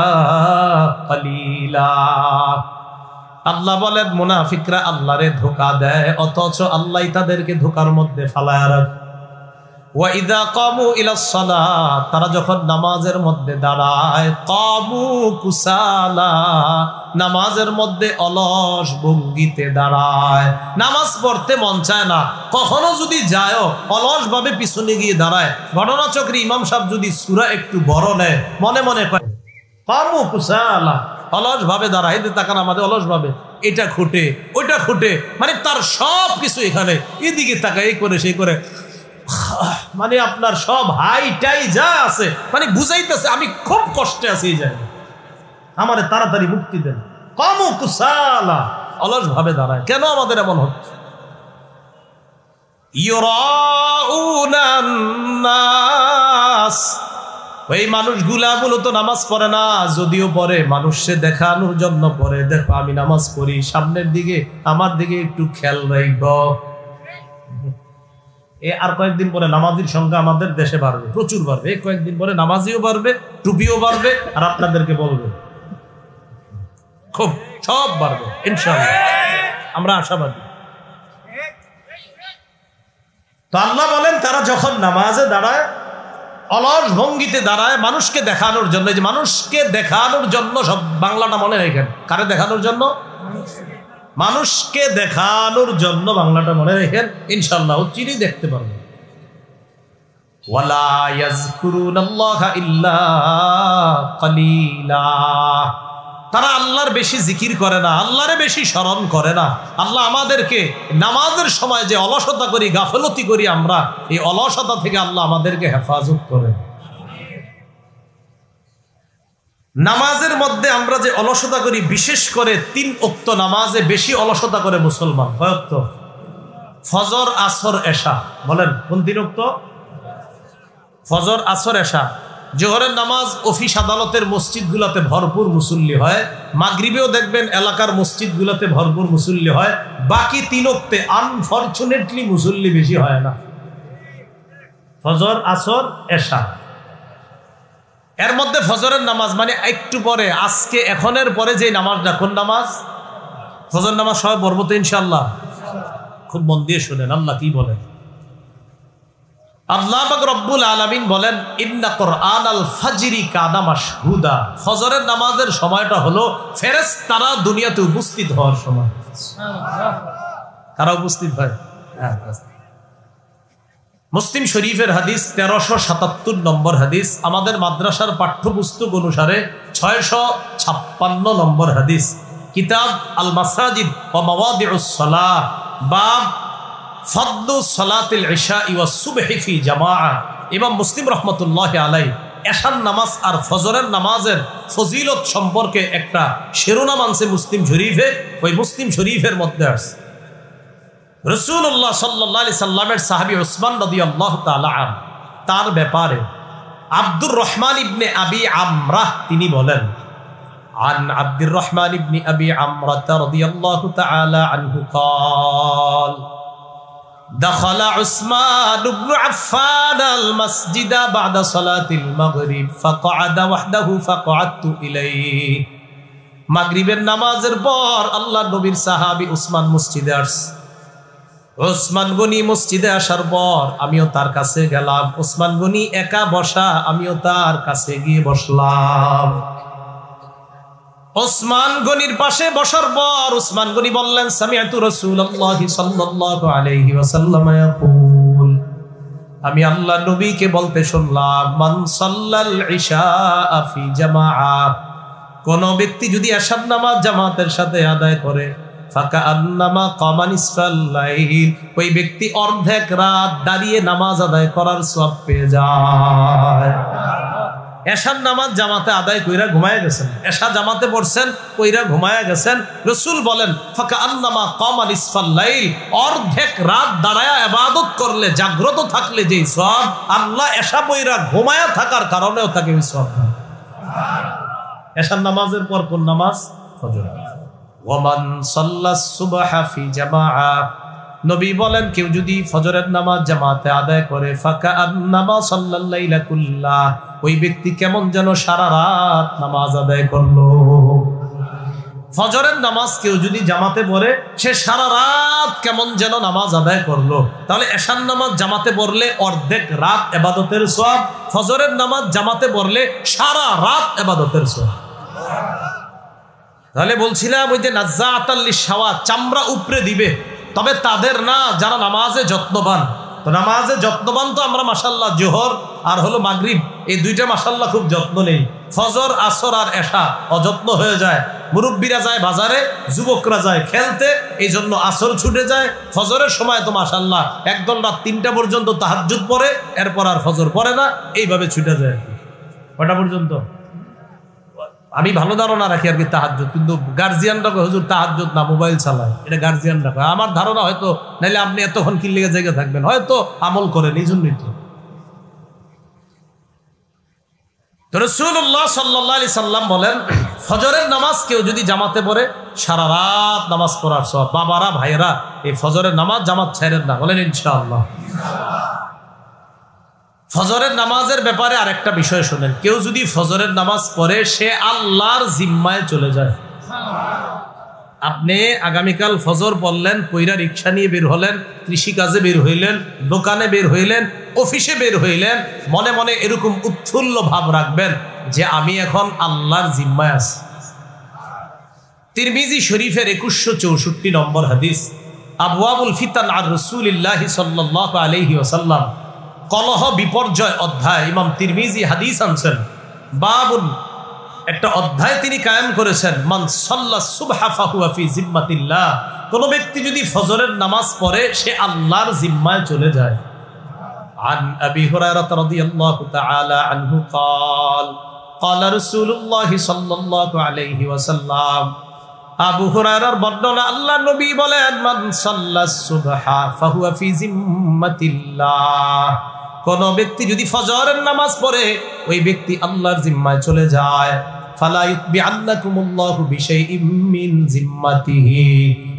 কালিলা। আল্লাহ বলেন মুনাফিকরা আল্লাহরে ধোঁকা দেয়, অথচ আল্লাহ তাদেরকে ধোঁকার মধ্যে ফালায়া রাখে। ওয়া ইযা কামু ইলাস সালাত, তারা যখন নামাজের মধ্যে দাঁড়ায়, কামু কুসালা, নামাজের মধ্যে অলস ভঙ্গিতে দাঁড়ায়। নামাজ পড়তে মন চায় না, কখনো যদি যায় অলস ভাবে পিছনে গিয়ে দাঁড়ায়। ঘটনাচক্রে ইমাম সাহেব যদি সূরা একটু বড় নেয়, মনে মনে কয় কামু কুসালা, অলস ভাবে দাঁড়ায়। তাকান আমাদের অলস ভাবে, এটা খুঁটে ওইটা খুঁটে, মানে তার সব কিছু এখানে, এদিকে তাকায়, এই করে সেই করে, মানে আপনার সব হাইটাই যা আছে, মানে বুঝাইতেছে আমি খুব কষ্টে আছি, এই জায়গায় আমারে তাড়াতাড়ি মুক্তি দেন। কামু কুসালা, অলস ভাবে দাঁড়ায়। কেন আমাদের এমন হচ্ছে? ইউরাউনান নাস, ওই মানুষগুলা মূলত নামাজ পড়ে না, যদিও পড়ে মানুষকে দেখানোর জন্য পড়ে। দেখো আমি নামাজ পড়ি, সামনের দিকে আমার দিকে একটু খেয়াল রাখবো। আর কয়েকদিন পরে নামাজির সংখ্যা আমাদের দেশে বাড়বে, প্রচুর বাড়বে। কয়েকদিন পরে নামাজিও বাড়বে, টুপিও বাড়বে, আর আপনাদেরকে বলবে খুব সব বাড়বে ইনশাআল্লাহ, আমরা আশাবাদী। তো আল্লাহ বলেন তারা যখন নামাজে দাঁড়ায়, অলস ভঙ্গিতে দাঁড়ায়, মানুষকে দেখানোর জন্য। যে মানুষকে দেখানোর জন্য, সব বাংলাটা মনে রেখেন, কারে দেখানোর জন্য? মানুষকে দেখানোর জন্য, বাংলাটা মনে রেখেন, ইনশাআল্লাহ চিরই দেখতে পারবেন। ওয়ালা ইয়াযকুরুনাল্লাহা ইল্লা কালিলা, তারা আল্লাহর বেশি জিকির করে না, আল্লাহরে বেশি স্মরণ করে না। আল্লাহ আমাদেরকে নামাজের সময় যে অলসতা করি, গাফলতি করি আমরা, এই অলসতা থেকে আল্লাহ আমাদেরকে হেফাজত করে। নামাজের মধ্যে আমরা যে অলসতা করি, বিশেষ করে 3 ওয়াক্ত নামাজে বেশি অলসতা করে মুসলমান। কয় ওয়াক্ত? ফজর, আসর, এশা। বলেন কোন 3 ওয়াক্ত? ফজর, আসর, এশা। জোহরের নামাজ অফিস আদালতের মসজিদগুলোতে ভরপুর মুসল্লি হয়, মাগরিবেও দেখবেন এলাকার মসজিদগুলোতে ভরপুর মুসল্লি হয়। বাকি 3 ওয়াক্তে আনফরচুনেটলি মুসল্লি বেশি হয় না। ফজর, আসর, এশা, এর মধ্যে ফজরের নামাজ মানে একটু পরে, আজকে এখনের পরে যে নামাজটা, কোন নামাজ? ফজর নামাজ। সবাই পড়বো তো ইনশাআল্লাহ? খুব মন দিয়ে শুনেন আল্লাহ কি বলেন। আল্লাহ পাক রব্বুল আলামিন বলেন, ইন্না কুরআনাল ফাজরি কানা মাশহুদা, ফজরের নামাজের সময়টা হলো ফেরেশতারা দুনিয়াতে উপস্থিত হওয়ার সময়। কারা উপস্থিত হয়? মুসলিম শরীফের হাদিস, 1377 নম্বর হাদিস। আমাদের মাদ্রাসার পাঠ্যপুস্তক অনুসারে 656 নম্বর হাদিস। কিতাব আল মাসাজিদ ওয়া মাওয়াদিউস সালাহ, বাব ফাদলু সালাতিল ইশা ওয়াস সুবহি ফি জামাআ। ইমাম মুসলিম রাহমাতুল্লাহি আলাইহি এশার নামাজ আর ফজরের নামাজের ফজিলত সম্পর্কে একটা শিরোনাম আনছে মুসলিম শরীফে। ওই মুসলিম শরীফের মধ্যে আছে রাসূলুল্লাহ সাল্লাল্লাহু আলাইহি সাল্লামের সাহাবী উসমান রাদিয়াল্লাহু তাআলা আনহু, তার ব্যাপারে আব্দুর রহমান ইবনে আবি আমরাহ তিনি বলেন, আন আব্দুর রহমান ইবনে আবি আমরাহ রাদিয়াল্লাহু তাআলা আনহু قال دخل عثمان بن عفان المسجد بعد صلاة المغرب فقعد وحده فقعدت إليه। মাগরিবের নামাজের পর আল্লাহ নবীর সাহাবী উসমান মসজিদে আসছে। উসমান গনি মসজিদে আসার পর আমিও তার কাছে গেলাম। উসমান গনি একা বসা, আমিও তার কাছে গিয়ে বসলাম। উসমান গনির পাশে বসার পর উসমান গনি বললেন, সামিআতু রাসূলুল্লাহি সাল্লাল্লাহু আলাইহি ওয়াসাল্লাম ইয়াকুল, আমি আল্লাহ নবীকে বলতে শুনলাম, মান সাল্লাল ইশা ফি জামাআ, কোন ব্যক্তি যদি এশার নামাজ জামাতের সাথে আদায় করে, ফাকান্নামা কামা নিসফাল লাইল, ওই ব্যক্তি অর্ধেক রাত দাঁড়িয়ে নামাজ আদায় করার সওয়াব পেয়ে যায়। এশার নামাজ জামাতে আদায় কইরা ঘুমায় গেছেন, এশা জামাতে পড়ছেন, কইরা ঘুমায় গেছেন। রাসূল বলেন, ফাকান্নামা কামা নিসফাল লাইল, অর্ধেক রাত দাঁড়ায়া ইবাদত করলে, জাগ্রত থাকলে যেই সওয়াব, আল্লাহ এশা পড়া ঘুমায়া থাকার কারণেও তাকে ওই সওয়াব দেন। এশার নামাজের পর কোন নামাজ? ফজর। ওয়ামান সাল্লাস সুবহা ফি জামাআ, নবী বলেন কেউ যদি ফজরের নামাজ জামাতে আদায় করে, ফাকান্নামা সাল্লাল লাইলা কুল্লাহ, ওই ব্যক্তি কেমন যেন সারা রাত নামাজ আদায় করলো। ফজরের নামাজ কেউ যদি জামাতে পড়ে সে সারা রাত কেমন যেন নামাজ আদায় করলো। তাহলে এশার নামাজ জামাতে পড়লে অর্ধেক রাত ইবাদতের সওয়াব, ফজরের নামাজ জামাতে পড়লে সারা রাত ইবাদতের সওয়াব। তাহলে বলছিলাম ওই যে নাজ্জাআতাল লিশাওয়া, চামড়া উপরে দিবে, তবে তাদের না যারা নামাজে যত্নবান। তো নামাজে যত্নবান তো আমরা মাশাআল্লাহ জোহর আর হলো মাগরিব এই দুইটা মাশাআল্লাহ খুব যত্ন নেই। ফজর, আসর আর এশা অযত্ন হয়ে যায়। মুরব্বীরা যায় বাজারে, যুবকরা যায় খেলতে, এই জন্য আসর ছুটে যায়। ফজরের সময় তো মাশাআল্লাহ একদল রাত 3টা পর্যন্ত তাহাজ্জুদ পড়ে, এরপর আর ফজর পড়ে না, এইভাবে ছুটে যায়। কটা পর্যন্ত? আমি ভালো ধারণা রাখি আর কি তাহাজ্জুদ, কিন্তু গার্জিয়ানরা হুজুর তাহাজ্জুদ না, মোবাইল চালায়, এটা গার্জিয়ানরা কয়। আমার ধারণা হয়তো নাইলে আপনি এতক্ষণ কি লেগে জায়গা থাকবেন, হয়তো আমল করেন এই জন্যই। তো রাসূলুল্লাহ সাল্লাল্লাহু আলাইহি সাল্লাম বলেন ফজরের নামাজ কেউ যদি জামাতে পড়ে সারা রাত নামাজ পড়ার সওয়াব। বাবারা ভাইয়েরা, এই ফজরের নামাজ জামাত ছাড়েন না, বলেন ইনশাআল্লাহ। ফজরের নামাজের ব্যাপারে আরেকটা বিষয় শুনেন, কেউ যদি ফজরের নামাজ পড়ে সে আল্লাহর জিম্মায় চলে যায়। আপনি আগামীকাল ফজর পড়লেন, পয়রা রিক্সা নিয়ে বের হলেন, কৃষিকাজে বের হইলেন, দোকানে বের হইলেন, অফিসে বের হইলেন, মনে মনে এরকম উৎফুল্ল ভাব রাখবেন যে আমি এখন আল্লাহর জিম্মায় আছি। তিরমিজি শরীফের 2164 নম্বর হাদিস, আবওয়াবুল ফিতান আর রাসূলিল্লাহি সাল্লাল্লাহু আলাইহি ওয়াসাল্লাম, কলহ বিপর্যয় অধ্যায়, ইমাম তিরমিজি হাদিস আনছেন। বাবুন, একটা অধ্যায় তিনি কায়েম করেছেন, মান সাল্লা সুবহা ফাহুয়া ফি জিম্মাতিল্লাহ, কোন ব্যক্তি যদি ফজরের নামাজ পড়ে সে আল্লাহর জিম্মায় চলে যায়। আন আবি হুরায়রা রাদিয়াল্লাহু তাআলা আনহু قال قال رسول الله সাল্লাল্লাহু আলাইহি ওয়াসাল্লাম, আবু হুরায়রার বর্ণনা, আল্লাহর নবী বলেন মান সাল্লা সুবহা ফাহুয়া ফি জিম্মাতিল্লাহ, কোন ব্যক্তি যদি ফজরের নামাজ পড়ে ওই ব্যক্তি আল্লাহর জিম্মায় চলে যায়। ফালা ইউতবিআন্নাকুমুল্লাহু বিশাইইম মিন জিম্মাতিহি,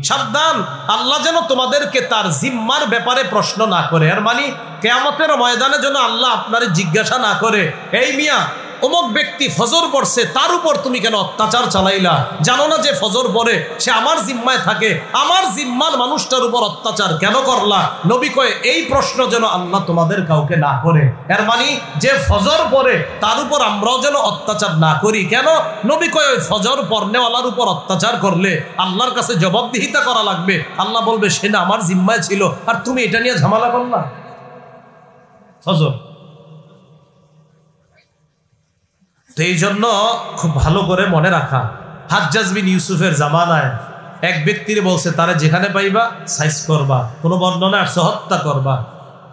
সাবধান, আল্লাহ যেন তোমাদেরকে তার জিম্মার ব্যাপারে প্রশ্ন না করে। আর মানে কিয়ামতের ময়দানে যেন আল্লাহ আপনারে জিজ্ঞাসা না করে, এই মিয়া অমুক ব্যক্তি ফজর পড়ছে, তার উপর তুমি কেন অত্যাচার চালাইলা? জানো না যে ফজর পড়ে সে আমার জিম্মায় থাকে, আমার জিম্মার মানুষটার উপর অত্যাচার কেন করলা? নবী কয় এই প্রশ্ন যেন আল্লাহ তোমাদের কাউকে না করে। এর মানে যে ফজর পড়ে তার উপর আমরাও যেন অত্যাচার না করি। কেন? নবী কয় ওই ফজর পড়নেওয়ালার উপর অত্যাচার করলে আল্লাহর কাছে জবাবদিহিতা করা লাগবে। আল্লাহ বলবে সে না আমার জিম্মায় ছিল, আর তুমি এটা নিয়ে ঝামেলা করলা। ফজর তো এই জন্য খুব ভালো করে মনে রাখা, হাজ্জাজ বিন ইউসুফের জামানায় এক ব্যক্তির বলছে তারা যেখানে পাইবা সাইজ করবা, কোনো বর্ণনা আসছে হত্যা করবা।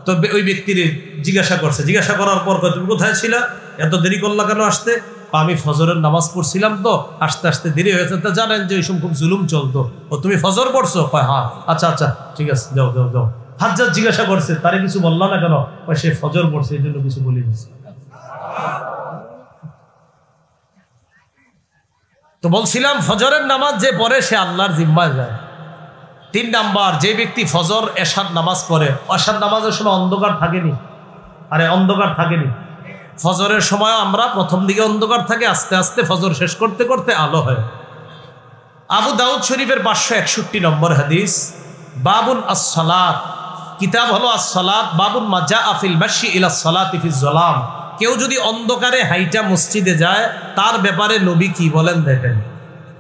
তো ওই ব্যক্তির জিজ্ঞাসা করছে, জিজ্ঞাসা করার পর তুমি কোথায় ছিলা, এত দেরি করলা কেন আসতে? আমি ফজরের নামাজ পড়ছিলাম তো আসতে আসতে দেরি হয়েছে। তা জানেন যে ওই সময় খুব জুলুম চলতো। ও তুমি ফজর পড়ছো? হ্যাঁ। আচ্ছা আচ্ছা ঠিক আছে, যাও যাও যাও। হাজ্জাজ জিজ্ঞাসা করছে তারে কিছু বললা না কেন? সে ফজর পড়ছে এই জন্য কিছু বলি। তো বলছিলাম ফজরের নামাজ যে পড়ে সে আল্লাহর জিম্মায় যায়। 3 নাম্বার, যে ব্যক্তি ফজর এশার নামাজ পড়ে, এশার নামাজের সময় অন্ধকার থাকেনি। আরে অন্ধকার থাকেনি, ফজরের সময় আমরা প্রথম দিকে অন্ধকার থাকে, আস্তে আস্তে ফজর শেষ করতে করতে আলো হয়। আবু দাউদ শরীফের 561 নম্বর হাদিস, বাবুন আস-সালাত, কিতাব হলো আস-সালাত, বাবুন মা জাআ ফিল মাশি ইলা সালাতি ফিজ যালাম, কেউ যদি অন্ধকারে হাইটা মসজিদে যায় তার ব্যাপারে নবী কি বলেন দেখেন।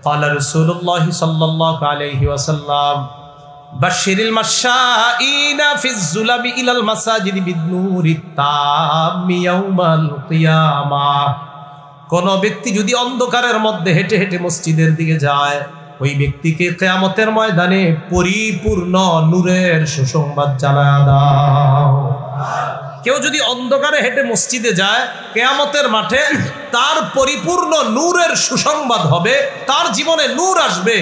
ক্বালা রাসূলুল্লাহ সাল্লাল্লাহু আলাইহি ওয়াসাল্লাম, বাশশিরিল মাশাঈনা ফিজ যুলামি ইলাল মাসাজিদি বিন-নূরিত তাম্মি ইয়াউমাল কিয়ামাহ, কোন ব্যক্তি যদি অন্ধকারের মধ্যে হেঁটে হেঁটে মসজিদের দিকে যায় ওই ব্যক্তিকে কিয়ামতের ময়দানে পরিপূর্ণ নূরের সুসংবাদ জানায়া দাও। কেউ যদি অন্ধকারে হেঁটে মসজিদে যায় কিয়ামতের মাঠে তার পরিপূর্ণ নূরের সুসংবাদ হবে, তার জীবনে নূর আসবে।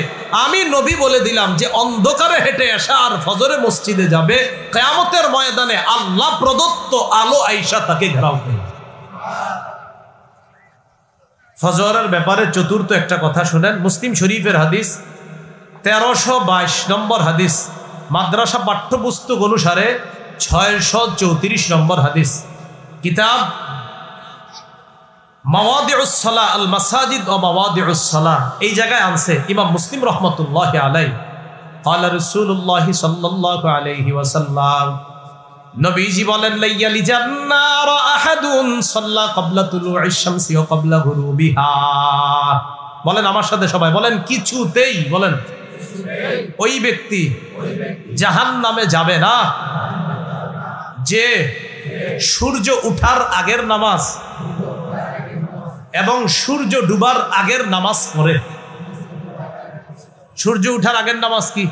আমি নবী বলে দিলাম যে অন্ধকারে হেঁটে আসা আর ফজরে মসজিদে যাবে, কিয়ামতের ময়দানে আল্লাহ প্রদত্ত আলো আইসা তাকে ঘেরাও করবে। ফজরের ব্যাপারে চতুর্থ একটা কথা শুনেন, মুসলিম শরীফের হাদিস 1322 নম্বর হাদিস, মাদ্রাসা পাঠ্যপুস্তক অনুসারে 634 নম্বর হাদিস, কিতাব মাওয়াদিউস সালাহ আল মাসাজিদ ও মাওয়াদিউস সালাহ এই জায়গায় আনছে ইমাম মুসলিম রহমতুল্লাহি আলাইহি। ক্বালা রাসূলুল্লাহ সাল্লাল্লাহু আলাইহি ওয়াসাল্লাম, নবীজি বলেন, লাইয়ালি জান্নার আহাদুন সাল্লা ক্বাবলা তুলুইশ শামসি ওয়া ক্বাবলা গুরুবিহা। বলেন আমার সাথে সবাই বলেন, কিছুতেই বলেন ওই ব্যক্তি জাহান্নামে যাবে না যে সূর্য উঠার আগের নামাজ এবং সূর্য ডুবার আগের নামাজ পড়ে। সূর্য উঠার আগের নামাজ কি?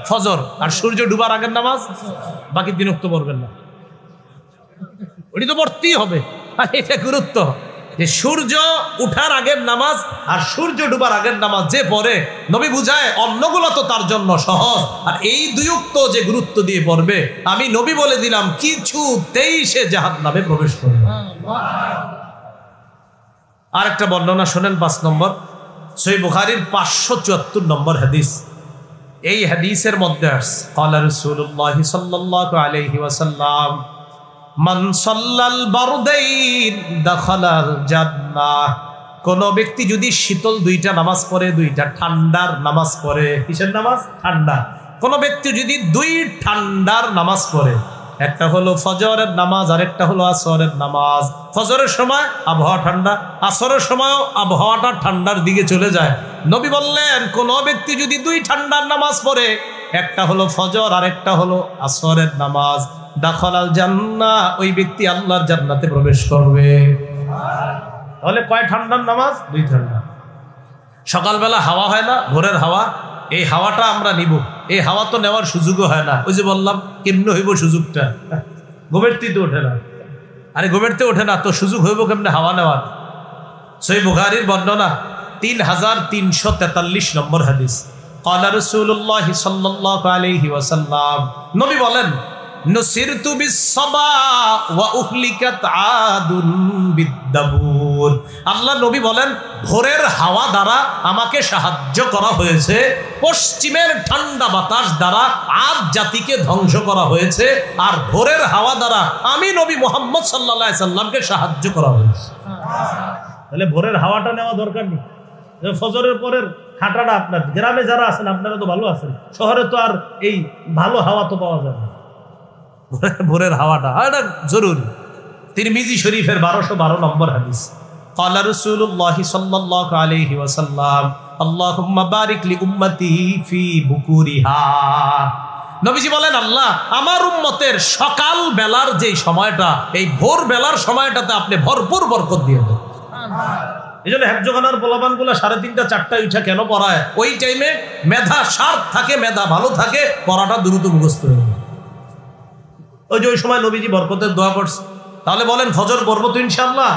ফজর। আর সূর্য ডুবার আগের নামাজ বাকি দিন উক্ত পড়বেন না, ওটি তো পড়তেই হবে। আর এটা গুরুত্ব যে সূর্য উঠার আগের নামাজ আর সূর্য ডুবার আগের নামাজ যে পড়ে, নবী বুঝায় অন্যগুলো তো তার জন্য সহজ, আর এই দুই উক্ত যে গুরুত্ব দিয়ে পড়বে, আমি নবী বলে দিলাম কিছুতেই সে জাহান্নামে প্রবেশ করবে। আর একটা বর্ণনা শোনেন, 5 নম্বর সহিহ বুখারীর 574 নম্বর হাদিস। এই হাদিসের মধ্যে আছে, ক্বালা রাসূলুল্লাহ সাল্লাল্লাহু আলাইহি ওয়াসাল্লাম, মান সাল্লাল বারদাইন দাখালাল জান্নাহ। কোন ব্যক্তি যদি শীতল 2টা নামাজ পড়ে, 2টা ঠান্ডার নামাজ পড়ে, কিসের নামাজ? ঠান্ডা। কোন ব্যক্তি যদি 2 ঠান্ডার নামাজ পড়ে, একটা হলো ফজরের নামাজ আর একটা হলো আসরের নামাজ। ফজরের সময় আবহাওয়া ঠান্ডা, আসরের সময়ও আবহাওয়াটা ঠান্ডার দিকে চলে যায়। নবী বললেন, কোন ব্যক্তি যদি 2 ঠান্ডার নামাজ পড়ে, একটা হলো ফজর আর একটা হলো আসরের নামাজ, দাখালাল জান্নাহ, ওই ব্যক্তি আল্লাহর জান্নাতে প্রবেশ করবে। তাহলে কয় ঠান্ডার নামাজ? 2 ঠান্ডা। সকালবেলা হাওয়া হয় না, ভোরের হাওয়া, এই হাওয়াটা আমরা নিব। এই হাওয়া তো নেওয়ার সুযোগও হয় না। ওই যে বললাম কেমনে হইব সুযোগটা? ঘুমেরতেই তো ওঠে না। আরে ঘুমেরতে ওঠে না তো সুযোগ হইব কেমনে হাওয়া নেওয়ার? সহিহ বুখারীর বর্ণনা 3343 নম্বর হাদিস। ক্বালা রাসূলুল্লাহ সাল্লাল্লাহু আলাইহি ওয়াসাল্লাম, নবী বলেন, নুসিরতু বিস-সাবা ওয়া উহলিকাত আদুন বিদ-দাবুর। আল্লাহ নবী বলেন, ভোরের হাওয়া দ্বারা আমাকে সাহায্য করা হয়েছে, পশ্চিমের ঠান্ডা বাতাস দ্বারা আদ জাতিকে ধ্বংস করা হয়েছে, আর ভোরের হাওয়া দ্বারা আমি নবী মুহাম্মদ সাল্লাল্লাহু আলাইহি সাল্লামকে সাহায্য করা হয়েছে। তাহলে ভোরের হাওয়াটা নেওয়া দরকার নেই। ফজরের পরের হাঁটাটা, আপনার গ্রামে যারা আছেন আপনারা তো ভালো আছেন, শহরে তো আর এই ভালো হাওয়া তো পাওয়া যায় না। ভোরের হাওয়াটা এটা জরুরি। তিরমিজি শরীফের 1212 নম্বর হাদিস। ক্বালা রাসূলুল্লাহ সাল্লাল্লাহু আলাইহি ওয়াসাল্লাম, আল্লাহুম্মা বারিক লি উম্মতি ফি বুকুরিহা। নবীজি বলেন, আল্লাহ আমার উম্মতের সকাল বেলার যে সময়টা, এই ভোর বেলার সময়টাতে আপনি ভরপুর বরকত দিয়ে দেন। এই জন্য হেফজখানার পোলাপানগুলো 3:30 4টায় উঠা কেন পড়ায়? ওই টাইমে মেধা শার্প থাকে, মেধা ভালো থাকে, পড়াটা দ্রুত মুখস্থ হয়ে যায়। ওই যে ওই সময় নবীজি বরকতের দোয়া করছে। তাহলে বলেন ফজর পড়বো তো ইনশাআল্লাহ?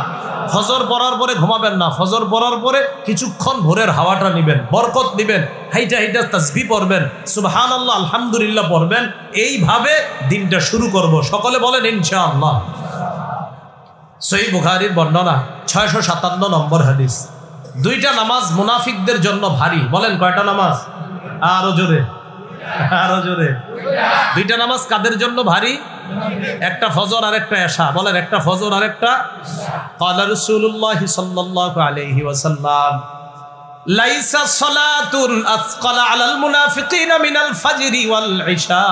ফজর পড়ার পরে ঘুমাবেন না, ফজর পড়ার পরে কিছুক্ষণ ভোরের হাওয়াটা নিবেন, বরকত নিবেন, হাইটা হাইটা তাসবিহ পড়বেন, সুবহানাল্লাহ আলহামদুলিল্লাহ পড়বেন। এইভাবে দিনটা শুরু করব। সকলে বলেন ইনশাআল্লাহ। সহিহ বুখারীর বর্ণনা 657 নম্বর হাদিস। 2টা নামাজ মুনাফিকদের জন্য ভারী। বলেন কয়টা নামাজ? আরো জোরে, আরো জোরে। 2টা নামাজ কাদের জন্য ভারী? একটা ফজর আর একটা এশা। বলেন একটা ফজর আর একটা। ক্বালা রাসূলুল্লাহ সাল্লাল্লাহু আলাইহি ওয়াসাল্লাম, লাইসা সালাতুন আসকালা আলাল মুনাফিকিনা মিনাল ফাজরি ওয়াল ইশা।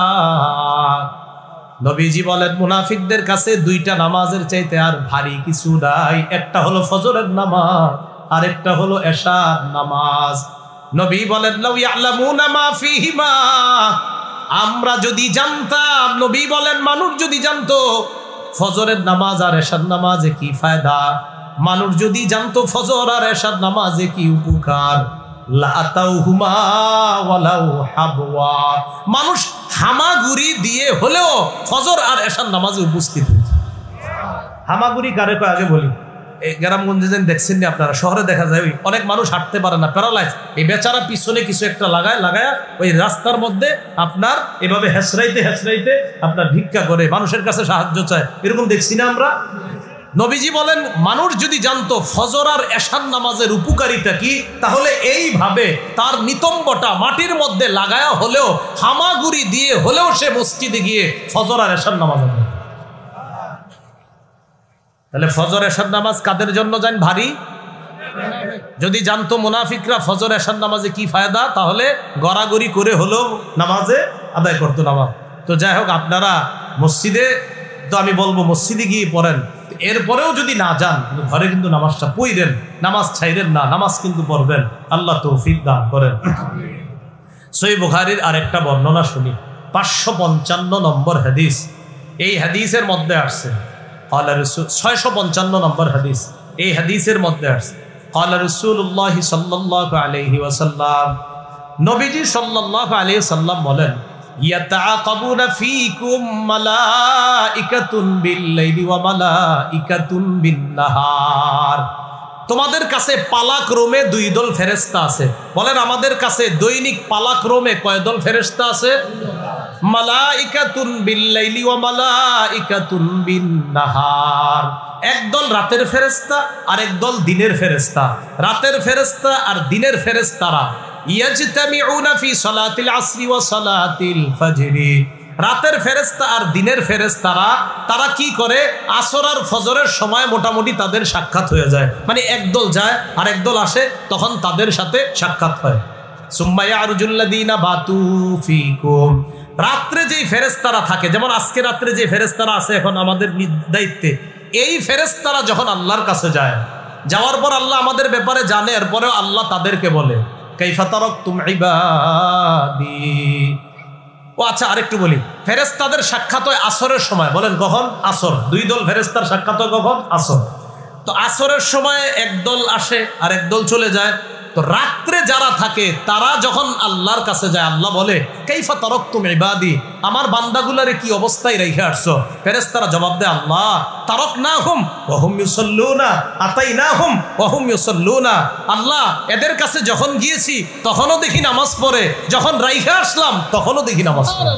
নবীজি বলেন, মুনাফিকদের কাছে 2টা নামাজের চাইতে আর ভারী কিছু নাই। একটা হলো ফজরের নামাজ আর একটা হলো এশার নামাজ। নবী বলেন, লাউ ইয়ালামুনা মা ফীহিমা, আমরা যদি জানতাম, নবী বলেন মানুষ যদি জানতো ফজরের নামাজ আর এশার নামাজে কি ফায়দা, মানুষ যদি জানতো ফজর আর এশার নামাজে কি উপকার, লাতাউহুমা ওয়ালাউ হাবওয়া, মানুষ হামাগুড়ি দিয়ে হলেও ফজর আর এশার নামাজে উপস্থিত হতো। হামাগুড়ি কারে কয় আগে বলি। এই গ্রামগঞ্জে যেন দেখছেন না আপনারা, শহরে দেখা যায় অনেক মানুষ হাঁটতে পারে না, প্যারালাইজ। এই বেচারা পিছনে কিছু একটা লাগায় ওই রাস্তার মধ্যে আপনার এভাবে হেসরাইতে হেসরাইতে আপনার ভিক্ষা করে, মানুষের কাছে সাহায্য চায়, এরকম দেখছি না আমরা। নবীজি বলেন, মানুষ যদি জানতো ফজর আর এশার নামাজের উপকারিতা কি, তাহলে এইভাবে তার নিতম্বটা মাটির মধ্যে লাগায়া হলেও, হামাগুড়ি দিয়ে হলেও সে মসজিদে গিয়ে ফজর আর এশার নামাজ পড়ে। তাহলে ফজর এশার নামাজ কাদের জন্য জান ভারী? যদি জানতো মুনাফিকরা ফজর এশার নামাজে কি ফায়দা, তাহলে গড়াগড়ি করে হলেও নামাজে আদায় করতো নামাজ। তো যাই হোক, আপনারা মসজিদে, তো আমি বলবো মসজিদে গিয়ে পড়েন, এরপরেও যদি না যান কিন্তু ঘরে কিন্তু নামাজটা পড়েন, নামাজ ছাইরেন না, নামাজ কিন্তু পড়বেন। আল্লাহ তৌফিক দান করেন। সহিহ বুখারীর আরেকটা বর্ণনা শুনি, 555 নম্বর হাদিস। এই হাদিসের মধ্যে আসছে, 655 নম্বর হাদিস। এই হাদিসের মধ্যে আসছে ক্বালা রাসূলুল্লাহ সাল্লাল্লাহু আলাইহি ওয়াসাল্লাম, নবীজি সাল্লাল্লাহু আলাইহি ওয়াসাল্লাম বলেন, ইয়াতাআকাবুনা ফীকুম মালাইকাতুন বিল-লাইলি ওয়া মালাইকাতুন বিন-নাহার। তোমাদের কাছে পালাক্রমে 2 দল ফেরেশতা আছে। বলেন, আমাদের কাছে দৈনিক পালাক্রমে কয় দল ফেরেশতা আছে? মালাইকাতুন বিল-লাইলি ওয়া মালাইকাতুন বিন-নাহার। একদল রাতের ফেরেশতা আর একদল দিনের ফেরেশতা। রাতের ফেরেশতা আর দিনের ফেরেশতারা ইয়াজতামিউনা ফি সালাতিল আসরি ওয়া সালাতিল ফজরি। রাতের ফেরেশতা আর দিনের ফেরেশতারা তারা কি করে? আসর আর ফজরের সময় মোটামুটি তাদের সাক্ষাৎ হয়ে যায়, মানে একদল যায় আর একদল আসে, তখন তাদের সাথে সাক্ষাৎ হয়। সুম্মা ইয়ারজুল্লাযিনা বাতু ফীকুম। রাত্রে যেই ফেরেশতারা থাকে, যেমন আজকে রাত্রে যে ফেরেশতারা আছে এখন আমাদের দায়িত্বে, এই ফেরেশতারা যখন আল্লাহর কাছে যায়, যাওয়ার পর আল্লাহ আমাদের ব্যাপারে জানে, এরপরেও আল্লাহ তাদেরকে বলে, কাইফা তারাকতুম ইবাদি। ও আচ্ছা, আরেকটু বলি, ফেরেশতাদের সাক্ষাৎ হয় আসরের সময়। বলেন কখন? আসর। 2 দল ফেরেশতার সাক্ষাৎ হয় কখন? আসর। তো আসরের সময় একদল আসে আর একদল চলে যায়। তো রাত্রে যারা থাকে তারা যখন আল্লাহর কাছে যায়, আল্লাহ বলে, কাইফা তারাকতুম ইবাদি, আমার বান্দাগুলারে কি অবস্থায় রেখে আসছো? ফেরেশতারা জবাব দেয়, আল্লাহ তারাকনাহুম ওয়া হুম ইউসাল্লুনা আতাইনাহুম ওয়া হুম ইউসাল্লুনা। আল্লাহ, এদের কাছে যখন গিয়েছি তখনও দেখি নামাজ পড়ে, যখন রাইখে আসলাম তখনও দেখি নামাজ পড়ে।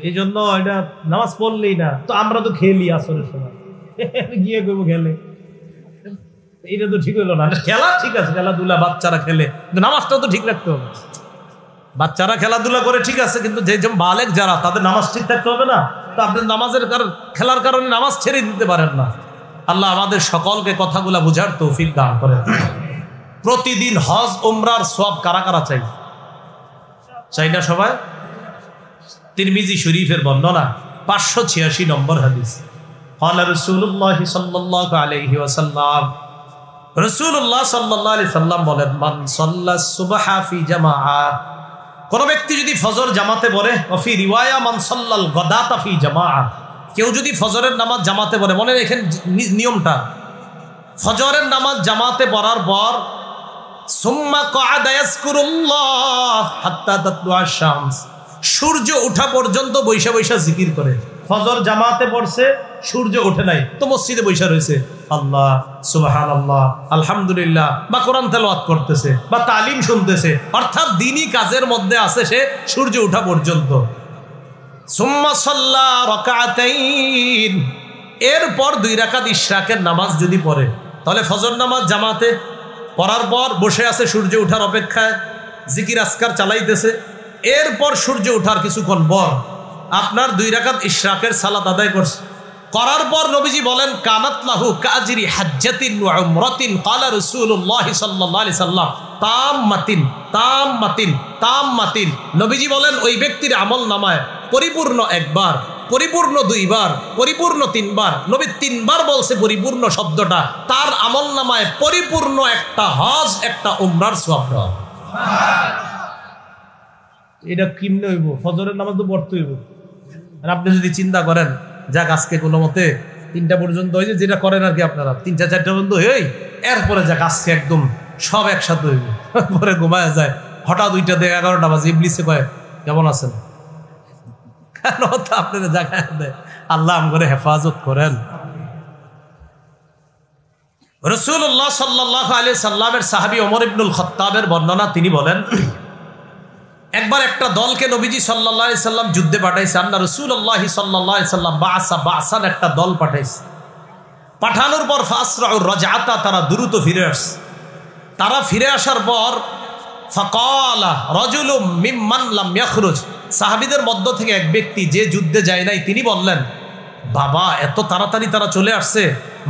এই জন্য এটা নামাজ পড়লেই না, তো আমরা তো খেলি আসরের সময় গিয়ে করবো খেলে, এটা তো ঠিক হইলো না। খেলা ঠিক আছে, খেলাধুলা বাচ্চারা খেলে, কিন্তু নামাজটাও তো ঠিক রাখতে হবে। বাচ্চারা খেলাধুলা করে ঠিক আছে, কিন্তু যে বালেক যারা, তাদের নামাজ ঠিক থাকতে হবে না? তো আপনি নামাজের খেলার কারণে নামাজ ছেড়ে দিতে পারেন না। আল্লাহ আমাদের সকলকে কথাগুলা বুঝার তৌফিক দান করেন। প্রতিদিন হজ উমরার সওয়াব কারা কারা চাই? চাই না সবাই? তিরমিজি শরীফের বর্ণনা, 586 নম্বর হাদিস। ক্বালা রাসূলুল্লাহ সাল্লাল্লাহু আলাইহি ওয়াসাল্লাম, রাসূলুল্লাহ সাল্লাল্লাহু আলাইহি সাল্লাম বলেন, মান সাল্লাস সুবহা ফি জামাআ, কোন ব্যক্তি যদি ফজর জামাতে পড়ে, ওয়া ফি রিওয়ায়া মান সাল্লাল গাদাতা ফি জামাআ, কেউ যদি ফজরের নামাজ জামাতে পড়ে, মনে রাখেন নিয়মটা, ফজরের নামাজ জামাতে পড়ার পর সুম্মা ক্বাদা ইয়াজকুরুল্লাহ হাত্তা তাতলুআ শামস, সূর্য ওঠা পর্যন্ত বৈশা বৈশা জিকির করে। ফজর জামাতে পড়ছে, সূর্য ওঠে নাই, তো মসজিদে বৈশা রয়েছে, আল্লাহ সুবহানাল্লাহ আলহামদুলিল্লাহ, বা কোরআন তেলাওয়াত করতেছে বা তালিম শুনতেছে, অর্থাৎ দ্বীনি কাজের মধ্যে আছে সে সূর্য ওঠা পর্যন্ত। সুম্মা সাল্লা রাকাতাইন, এরপর 2 রাকাত ইশরাকের নামাজ যদি পড়ে, তাহলে ফজর নামাজ জামাতে পড়ার পর বসে আছে সূর্য ওঠার অপেক্ষায়, জিকির আজকার চালাইতেছে। এরপর সূর্য ওঠার কিছুক্ষণ পর আপনার 2 রাকাত ইশরাকের সালাত আদায় করছে, করার পর নবীজি বলেন, কানাত লাহু কাজরি হাজ্জাতিন ওয়া উমরাতিন। ক্বালা রাসূলুল্লাহ সাল্লাল্লাহু আলাইহি সাল্লাম, তাম্মাতিন তাম্মাতিন তাম্মাতিন। নবীজি বলেন, ওই ব্যক্তির আমল নামায় পরিপূর্ণ 1 বার, পরিপূর্ণ 2 বার, পরিপূর্ণ 3 বার, নবী 3 বার বলছে পরিপূর্ণ শব্দটা, তার আমল নামায় পরিপূর্ণ একটা হজ, একটা উমরার সওয়াব দেওয়া। এটা কিমনে হইব? ফজরের নামাজ তো পড়তে হইব। আর আপনি যদি চিন্তা করেন, যাক আজকে কোনো মতে 3টা পর্যন্ত হয়েছে, যেটা করেন আর কি আপনারা, 3টা 4টা পর্যন্ত হই, এরপরে যাক আজকে একদম সব একসাথে হইব, পরে ঘুমায় যায়, হঠাৎ 2টা থেকে 11টা বাজে ইবলিসে কয়, কেমন আছেন? কেন তো আপনারা জায়গায় দেয়। আল্লাহ আমগরে হেফাজত করেন। রাসূলুল্লাহ সাল্লাল্লাহু আলাইহি সাল্লামের সাহাবী ওমর ইবনুল খাত্তাবের বর্ণনা, তিনি বলেন, একবার একটা দলকে নবীজি সাল্লাল্লাহু আলাইহি সাল্লাম যুদ্ধে পাঠাইছে। আল্লাহ রাসূলুল্লাহ সাল্লাল্লাহু আলাইহি সাল্লাম বাসান একটা দল পাঠাইছে। পাঠানোর পর ফাসরাউর রাজআতা, তারা দ্রুত ফিরে আসছে। তারা ফিরে আসার পর ফাকালা রাজুলুম মিম্মান লাম ইয়াখরুজ, সাহাবীদের মধ্য থেকে এক ব্যক্তি যে যুদ্ধে যায় নাই, তিনি বললেন, বাবা এত তাড়াতাড়ি তারা চলে আসছে।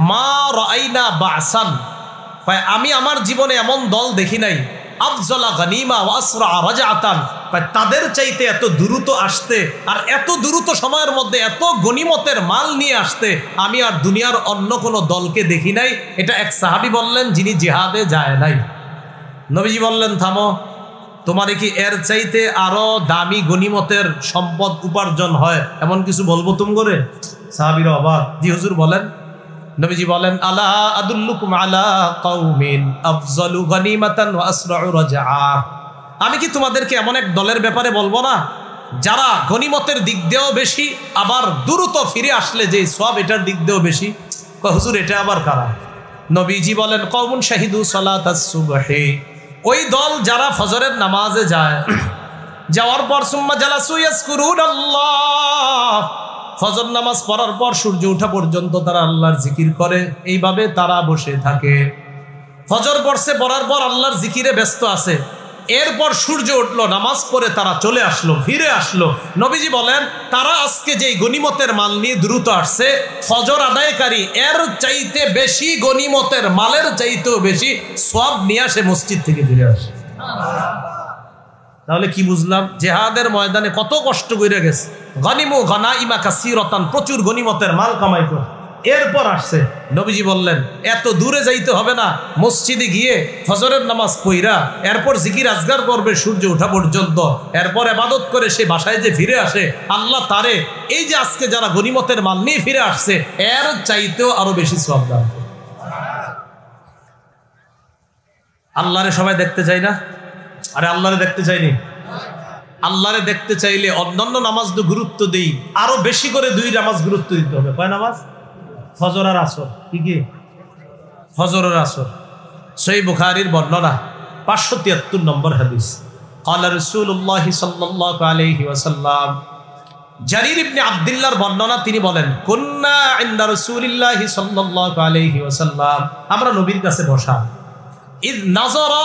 মা রাআইনা বাসান, আমি আমার জীবনে এমন দল দেখি নাই আফজলা গনিমা ওয়া আসরা রাজাতান, তাদের চাইতে এত দ্রুত আসতে আর এত দ্রুত সময়ের মধ্যে এত গনিমতের মাল নিয়ে আসতে আমি আর দুনিয়ার অন্য কোনো দলকে দেখি নাই। এটা এক সাহাবী বললেন যিনি জিহাদে যায় নাই। নবীজি বললেন থামো, তোমার কি এর চাইতে আরো দামি গনিমতের সম্পদ উপার্জন হয় এমন কিছু বলবো তুমি করে? সাহাবীরা অবাক। জি হুজুর বলেন। নবীজি বলেন আলা আদুল্লুকুম আলা কওমিন আফজালু গনিমাতান ওয়া আসরাউ রাজআ, আমি কি তোমাদেরকে এমন এক দলের ব্যাপারে বলবো না যারা গনিমতের দিক দিয়েও বেশি আবার দ্রুত ফিরে আসলে যে সওয়াব এটার দিক দিয়েও বেশি? হুজুর এটা আবার কারা? নবীজি বলেন কওমুন শাহিদু সালাতাস সুবহি, ওই দল যারা ফজরের নামাজে যায়, যাওয়ার পর সুম্মা জালাসু ইয়াজকুরুনাল্লাহ, ফজর নামাজ পড়ার পর সূর্য ওঠা পর্যন্ত তারা আল্লাহর জিকির করে, এইভাবে তারা বসে থাকে। ফজর পড়ছে, পড়ার পর আল্লাহর জিকিরে ব্যস্ত আছে, এরপর সূর্য উঠলো, নামাজ পড়ে তারা চলে আসলো, ফিরে আসলো। নবীজি বলেন তারা আজকে যেই গনিমতের মাল নিয়ে দ্রুত আসছে, ফজর আদায়কারী এর চাইতে বেশি গনিমতের মালের চাইতেও বেশি সওয়াব নিয়ে আসে মসজিদ থেকে ফিরে আসে। তাহলে কি বুঝলাম? জিহাদের ময়দানে কত কষ্ট করে গেছে, গনিমু গনাইমা কাসীরাতান, প্রচুর গনিমতের মাল কামাই করে এরপর আসছে। নবীজি বললেন এত দূরে যাইতে হবে না, মসজিদে গিয়ে ফজরের নামাজ পড়া এরপর জিকির আজগার করবে সূর্য ওঠা পর্যন্ত, এরপর ইবাদত করে সে বাসায় যে ফিরে আসে, আল্লাহ তারে এই যে আজকে যারা গনিমতের মাল নিয়ে ফিরে আসছে এর চাইতেও আরো বেশি সওয়াব দান করে। আল্লাহরে সবাই দেখতে চাই না? আরে আল্লাহরে দেখতে চাইনি? আল্লাহরে দেখতে চাইলে অন্যান্য নামাজ তো গুরুত্ব দেই, আরো বেশি করে দুই নামাজ গুরুত্ব দিতে হবে। কয় নামাজ? ফজর আর আসর। কি কি? ফজর আর আসর। সহিহ বুখারীর বর্ণনা 573 নম্বর হাদিস। ক্বালা রাসূলুল্লাহ সাল্লাল্লাহু আলাইহি ওয়াসাল্লাম, জারির ইবনে আব্দুল্লাহর বর্ণনা, তিনি বলেন কুন্না ইনদা রাসূলিল্লাহি সাল্লাল্লাহু আলাইহি ওয়াসাল্লাম, আমরা নবীর কাছে বসা, ইদ নাযারা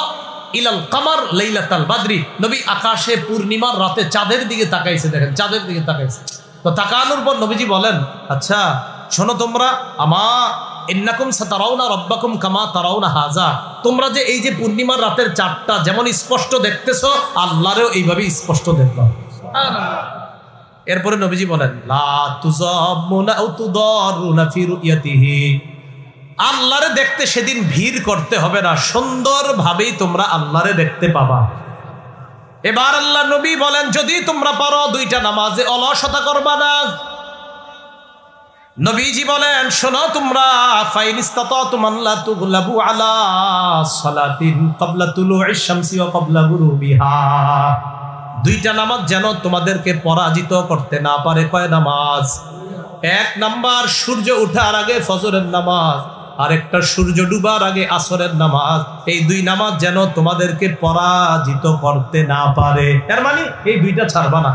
ইলাল কামার লাইলাতাল বাদরি, নবী আকাশে পূর্ণিমার রাতে চাঁদের দিকে তাকাইছে। দেখেন চাঁদের দিকে তাকাইছে, তো তাকানোর পর নবীজি বলেন আচ্ছা শোনো তোমরা, আমা ইন্নাকুম সাতারাউনা রাব্বাকুম কামা তারাউনা হাযা, তোমরা যে এই যে পূর্ণিমার রাতের চাঁদটা যেমন স্পষ্ট দেখতেছো আল্লাহরেও এইভাবে স্পষ্ট দেখবা। সুবহানাল্লাহ। এরপরে নবীজি বলেন লা তুযামুনা আও তুদারুনা ফি রুয়াতিহি, আল্লাহরে দেখতে সেদিন ভিড় করতে হবে না, সুন্দরভাবেই তোমরা আল্লাহরে দেখতে পাবা। এবার আল্লাহ নবী বলেন যদি তোমরা পারো দুইটা নামাজে অলসতা করবা না। নবীজি বলেন শোনো তোমরা, ফাইন ইসতাতাতুম আল্লা তুগলাবু আলা সালাতিন ক্বাবলা তুলুইশ শামসি ওয়া ক্বাবলা গুরুবিহা, দুইটা নামাজ যেন তোমাদেরকে পরাজিত করতে না পারে। কয় নামাজ? এক নাম্বার সূর্য ওঠার আগে ফজরের নামাজ, আরেকটা সূর্য ডুবার আগে আসরের নামাজ। এই দুই নামাজ যেন তোমাদেরকে পরাজিত করতে না পারে। এর মানে এই দুইটা ছাড়বা না।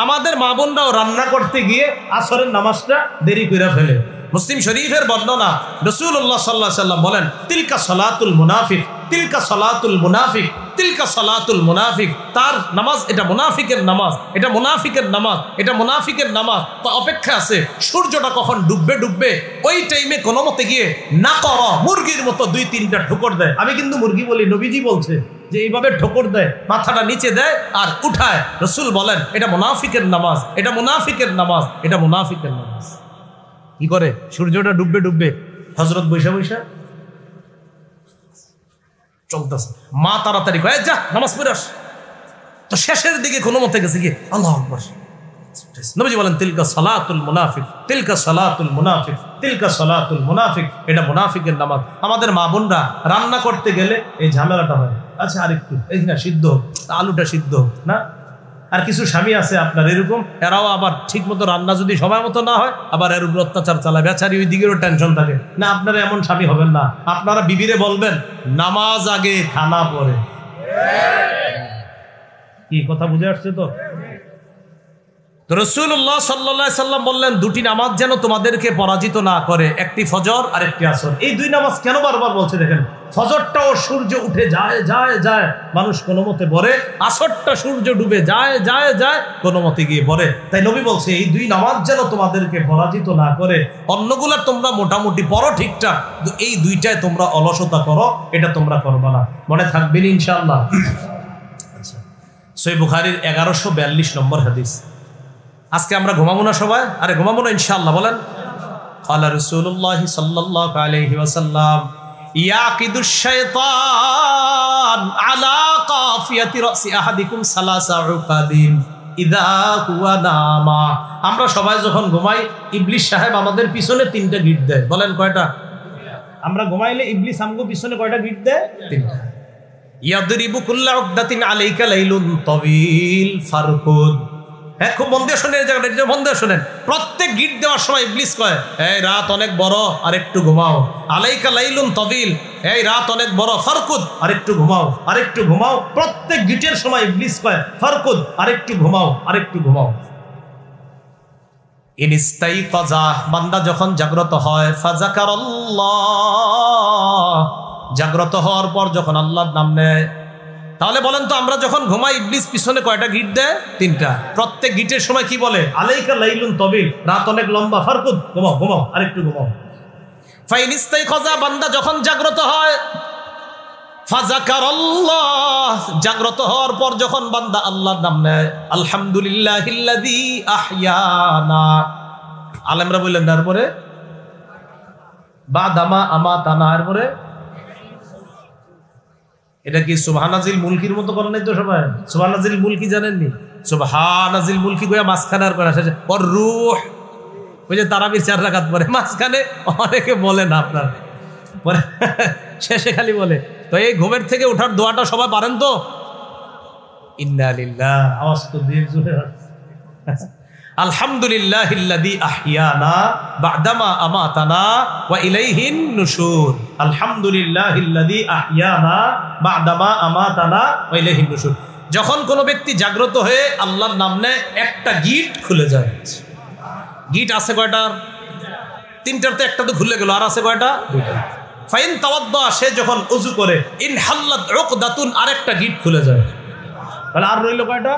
আমাদের মা বোনরাও রান্না করতে গিয়ে আসরের নামাজটা দেরি করে ফেলে। মুসলিম শরীফের বর্ণনা, রাসূলুল্লাহ সাল্লাল্লাহু আলাইহি ওয়াসাল্লাম বলেন তিলকা সালাতুল মুনাফিক, তিলকা সালাতুল মুনাফিক, তিলকা সালাতুল মুনাফিক, তার নামাজ এটা মুনাফিকের নামাজ, এটা মুনাফিকের নামাজ, এটা মুনাফিকের নামাজ। তো অপেক্ষা আছে সূর্যটা কখন ডুববে ডুববে, ওই টাইমে কোনো মতে গিয়ে না করো মুরগির মতো দুই তিনটা ঠোকর দেয়। আমি কিন্তু মুরগি বলি, নবীজি বলছে যে এইভাবে ঠোকর দেয়, মাথাটা নিচে দেয় আর উঠায়। রাসূল বলেন এটা মুনাফিকের নামাজ, এটা মুনাফিকের নামাজ, এটা মুনাফিকের নামাজ। কি করে? সূর্যটা ডুববে ডুববে হযরত বৈশা বৈশা চলতেছে, মা তাড়াতাড়ি কয় যা নামাজ পড়ে আস। তো শেষের দিকে কোনো মতে গেছে কি আল্লাহু আকবার। নবীজি বলেন তিলকা সালাতুল মুনাফিক, তিলকা সালাতুল মুনাফিক, তিলকা সালাতুল মুনাফিক, এটা মুনাফিকের নামাজ। আমাদের মা বোনরা রান্না করতে গেলে এই ঝামেলাটা হয়, আচ্ছা আরেকটু এই না সিদ্ধ হোক, আলুটা সিদ্ধ হোক না। আর কিছু স্বামী আছে আপনার এরকম, এরাও আবার ঠিক মতো রান্না যদি সময় মতো না হয় আবার এর উপর অত্যাচার চালায়, বেচারি ওই দিকেরও টেনশন থাকে না। আপনারা এমন স্বামী হবেন না, আপনারা বিবিরে বলবেন নামাজ আগে খানা পরে। কি কথা বুঝে আসছে তো? তো রাসূলুল্লাহ সাল্লাল্লাহু আলাইহি সাল্লাম বললেন দুটি নামাজ যেন তোমাদেরকে পরাজিত না করে, একটি ফজর আর একটি আসর। এই দুই নামাজ কেন বারবার বলছে দেখেন, ফজরটাও সূর্য উঠে যায় যায় যায় মানুষ কোনো মতে পড়ে, আসরটা সূর্য ডুবে যায় যায় যায় কোনো মতে গিয়ে পড়ে। তাই নবী বলছে এই দুই নামাজ যেন তোমাদেরকে পরাজিত না করে। অন্যগুলা তোমরা মোটামুটি পড়ো ঠিকঠাক, এই দুইটায় তোমরা অলসতা করো, এটা তোমরা করবা না। মনে থাকবেন ইনশাআল্লাহ। আচ্ছা, সহিহ বুখারীর 1142 নম্বর হাদিস। আজকে আমরা ঘুমাবো না সবাই? আরে ঘুমাবো না ইনশাআল্লাহ, বলেন। ক্বালা রাসূলুল্লাহ সাল্লাল্লাহু আলাইহি ওয়াসাল্লাম ইয়াকিদুশ শাইতান আলা কাফিয়াতি রাসি আহাদিকুম সালাসা উকাদিন ইযা হুয়া নামা। আমরা সবাই যখন ঘুমাই ইবলিস সাহেব আমাদের পিছনে তিনটা গিট দেয়। বলেন কয়টা? আমরা ঘুমাইলে ইবলিস আমগো পিছনে কয়টা গিট দেয়? তিনটা। ইয়াদরিবু কুল্লা উকদাতিন আলাইকা লাইলুন তাওয়িল ফারকুদ। হ্যাঁ, খুব মন দিয়ে শোনেন, এই জায়গাটা মন দিয়ে শোনেন। প্রত্যেক গিট দেওয়ার সময় ইবলিস কয় এই রাত অনেক বড়, আর একটু ঘুমাও। আলাইকা লাইলুন তাওয়িল, এই রাত অনেক বড়, ফারকুদ, আর একটু ঘুমাও, আর একটু ঘুমাও। প্রত্যেক গিটের সময় ইবলিস কয় ফারকুদ, আর একটু ঘুমাও, আর একটু ঘুমাও। ইনস্তাইকাযা, বান্দা যখন জাগ্রত হয়, ফাযাকারাল্লাহ, জাগ্রত হওয়ার পর যখন আল্লাহর নাম নেয়। তাহলে বলেন তো আমরা যখন ঘুমাই ইবলিস পিছনে কয়টা গিট দেয়? তিনটা। প্রত্যেক গিটের সময় কি বলে? আলাইকা লাইলুন তাওয়িল, রাত অনেক লম্বা, ফারকুদ, ঘুমাও ঘুমাও, আরেকটু ঘুমাও। ফাইন ইস্তাইকাযা, বান্দা যখন জাগ্রত হয়, ফাযাকারাল্লাহ, জাগ্রত হওয়ার পর যখন বান্দা আল্লাহর নাম নেয়, আলহামদুলিল্লাহিল্লাযী আহইয়ানা। আলেমরা বললেন তারপরে বাদামা আমাতানা, এরপরে এটা কি সুবহানাজিল মুলকির মতো করে নাই তো সবাই? সুবহানাজিল মুলকি জানেননি? সুবহানাজিল মুলকি কইয়া মাঝখানে আর করে শেষে ওর রূহ, ওই যে তারাবির 4 রাকাত পরে মাঝখানে অনেকে বলে না, আপনার পরে শেষে খালি বলে। তো এই ঘুমের থেকে ওঠার দোয়াটা সবাই পারেন তো? ইন্না লিল্লাহ, আওয়াজ তো দিয়ে জোরে। আলহামদুলিল্লাহিল্লাযী আহইয়ানা বা'দামা আমাতানা ওয়া ইলাইহিন নুশুর। আলহামদুলিল্লাহিল্লাযী আহইয়ানা বা'দামা আমাতানা ওয়া ইলাইহিন নুশুর। যখন কোনো ব্যক্তি জাগ্রত হয়ে আল্লাহর নাম নেয়, একটা গিট খুলে যায়। গিট আছে কয়টা? তিনটার তো একটা তো খুলে গেল, আর আছে কয়টা? দুইটা। ফাইন তাওয়াদ্দা, সে যখন ওযু করে, ইনহাল্লাত উকদাতুন, আরেকটা গিট খুলে যায়। তাহলে আর রইল কয়টা?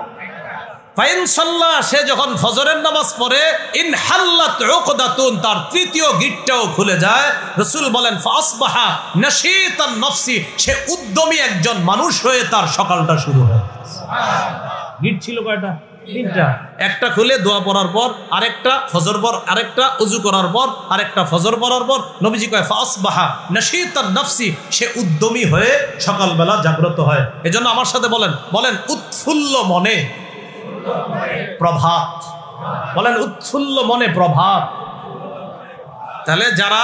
ফাইন সাল্লা, সে যখন ফজরের নামাজ পড়ে, ইনহাল্লাত উকদাতুন, তার তৃতীয় গিটটাও খুলে যায়। রাসূল বলেন ফাসবাহা নাশীতান নফসি, সে উদ্যমী একজন মানুষ হয়ে তার সকালটা শুরু হয়। গিট ছিল কয়টা? তিনটা। একটা খুলে দোয়া পড়ার পর, আরেকটা ফজর পর, আরেকটা ওযু করার পর, আরেকটা ফজর পড়ার পর। নবীজি কয় ফাসবাহা নাশীতান নফসি, সে উদ্যমী হয়ে সকালবেলা জাগ্রত হয়। এজন্য আমার সাথে বলেন, বলেন উৎফুল্ল মনে প্রভাত। বলেন উৎফুল্ল মনে প্রভাত। তাহলে যারা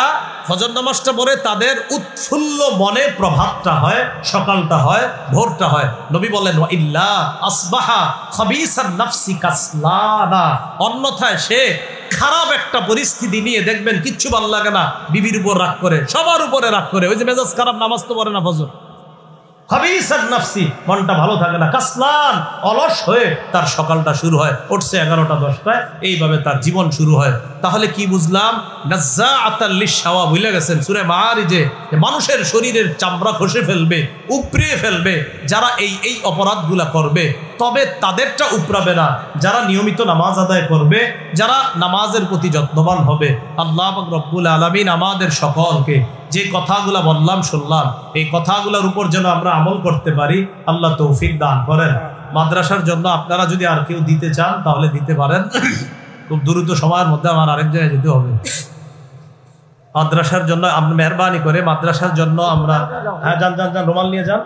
ফজর নামাজটা পড়ে তাদের উৎফুল্ল মনে প্রভাতটা হয়, সকালটা হয়, ভোরটা হয়। নবী বলেন ওয়া ইল্লা আসবাহা খাবিসান নাফসি কাসলানা, অন্যথায় সে খারাপ একটা পরিস্থিতি নিয়ে দেখবেন কিচ্ছু ভালো লাগে না, বিবির উপর রাগ করে, সবার উপরে রাগ করে, ওই যে মেজাজ খারাপ, নামাজ তো পড়ে না ফজর। খাবিসান নাফসি, মনটা ভালো থাকে না, কাসলান, অলস হয়ে তার সকালটা শুরু হয়। উঠছে 11টা 10টায়, এইভাবে তার জীবন শুরু হয়। তাহলে কি বুঝলাম? নাজ্জাআতাল লিশাওয়া, ভুলে গেছেন সূরা মাআরিজে মানুষের শরীরের চামড়া খসে ফেলবে, উপড়িয়ে ফেলবে যারা এই অপরাধগুলা করবে। তবে তাদেরটা উপড়াবে না যারা নিয়মিত নামাজ আদায় করবে, যারা নামাজের প্রতি যত্নবান হবে। আল্লাহ পাক রব্বুল আলামিন আমাদের সকলকে যে কথাগুলা বললাম শুনলাম, এই কথাগুলোর উপর যেন আমরা আমল করতে পারি, আল্লাহ তৌফিক দান করেন। মাদ্রাসার জন্য আপনারা যদি আর কেউ দিতে চান তাহলে দিতে পারেন। খুব দ্রুত সময়ের মধ্যে আমার আরেক জায়গায় যেতে হবে। মাদ্রাসার জন্য আপনি মেহরবানি করে মাদ্রাসার জন্য আমরা, হ্যাঁ যান যান যান, রুমাল নিয়ে যান।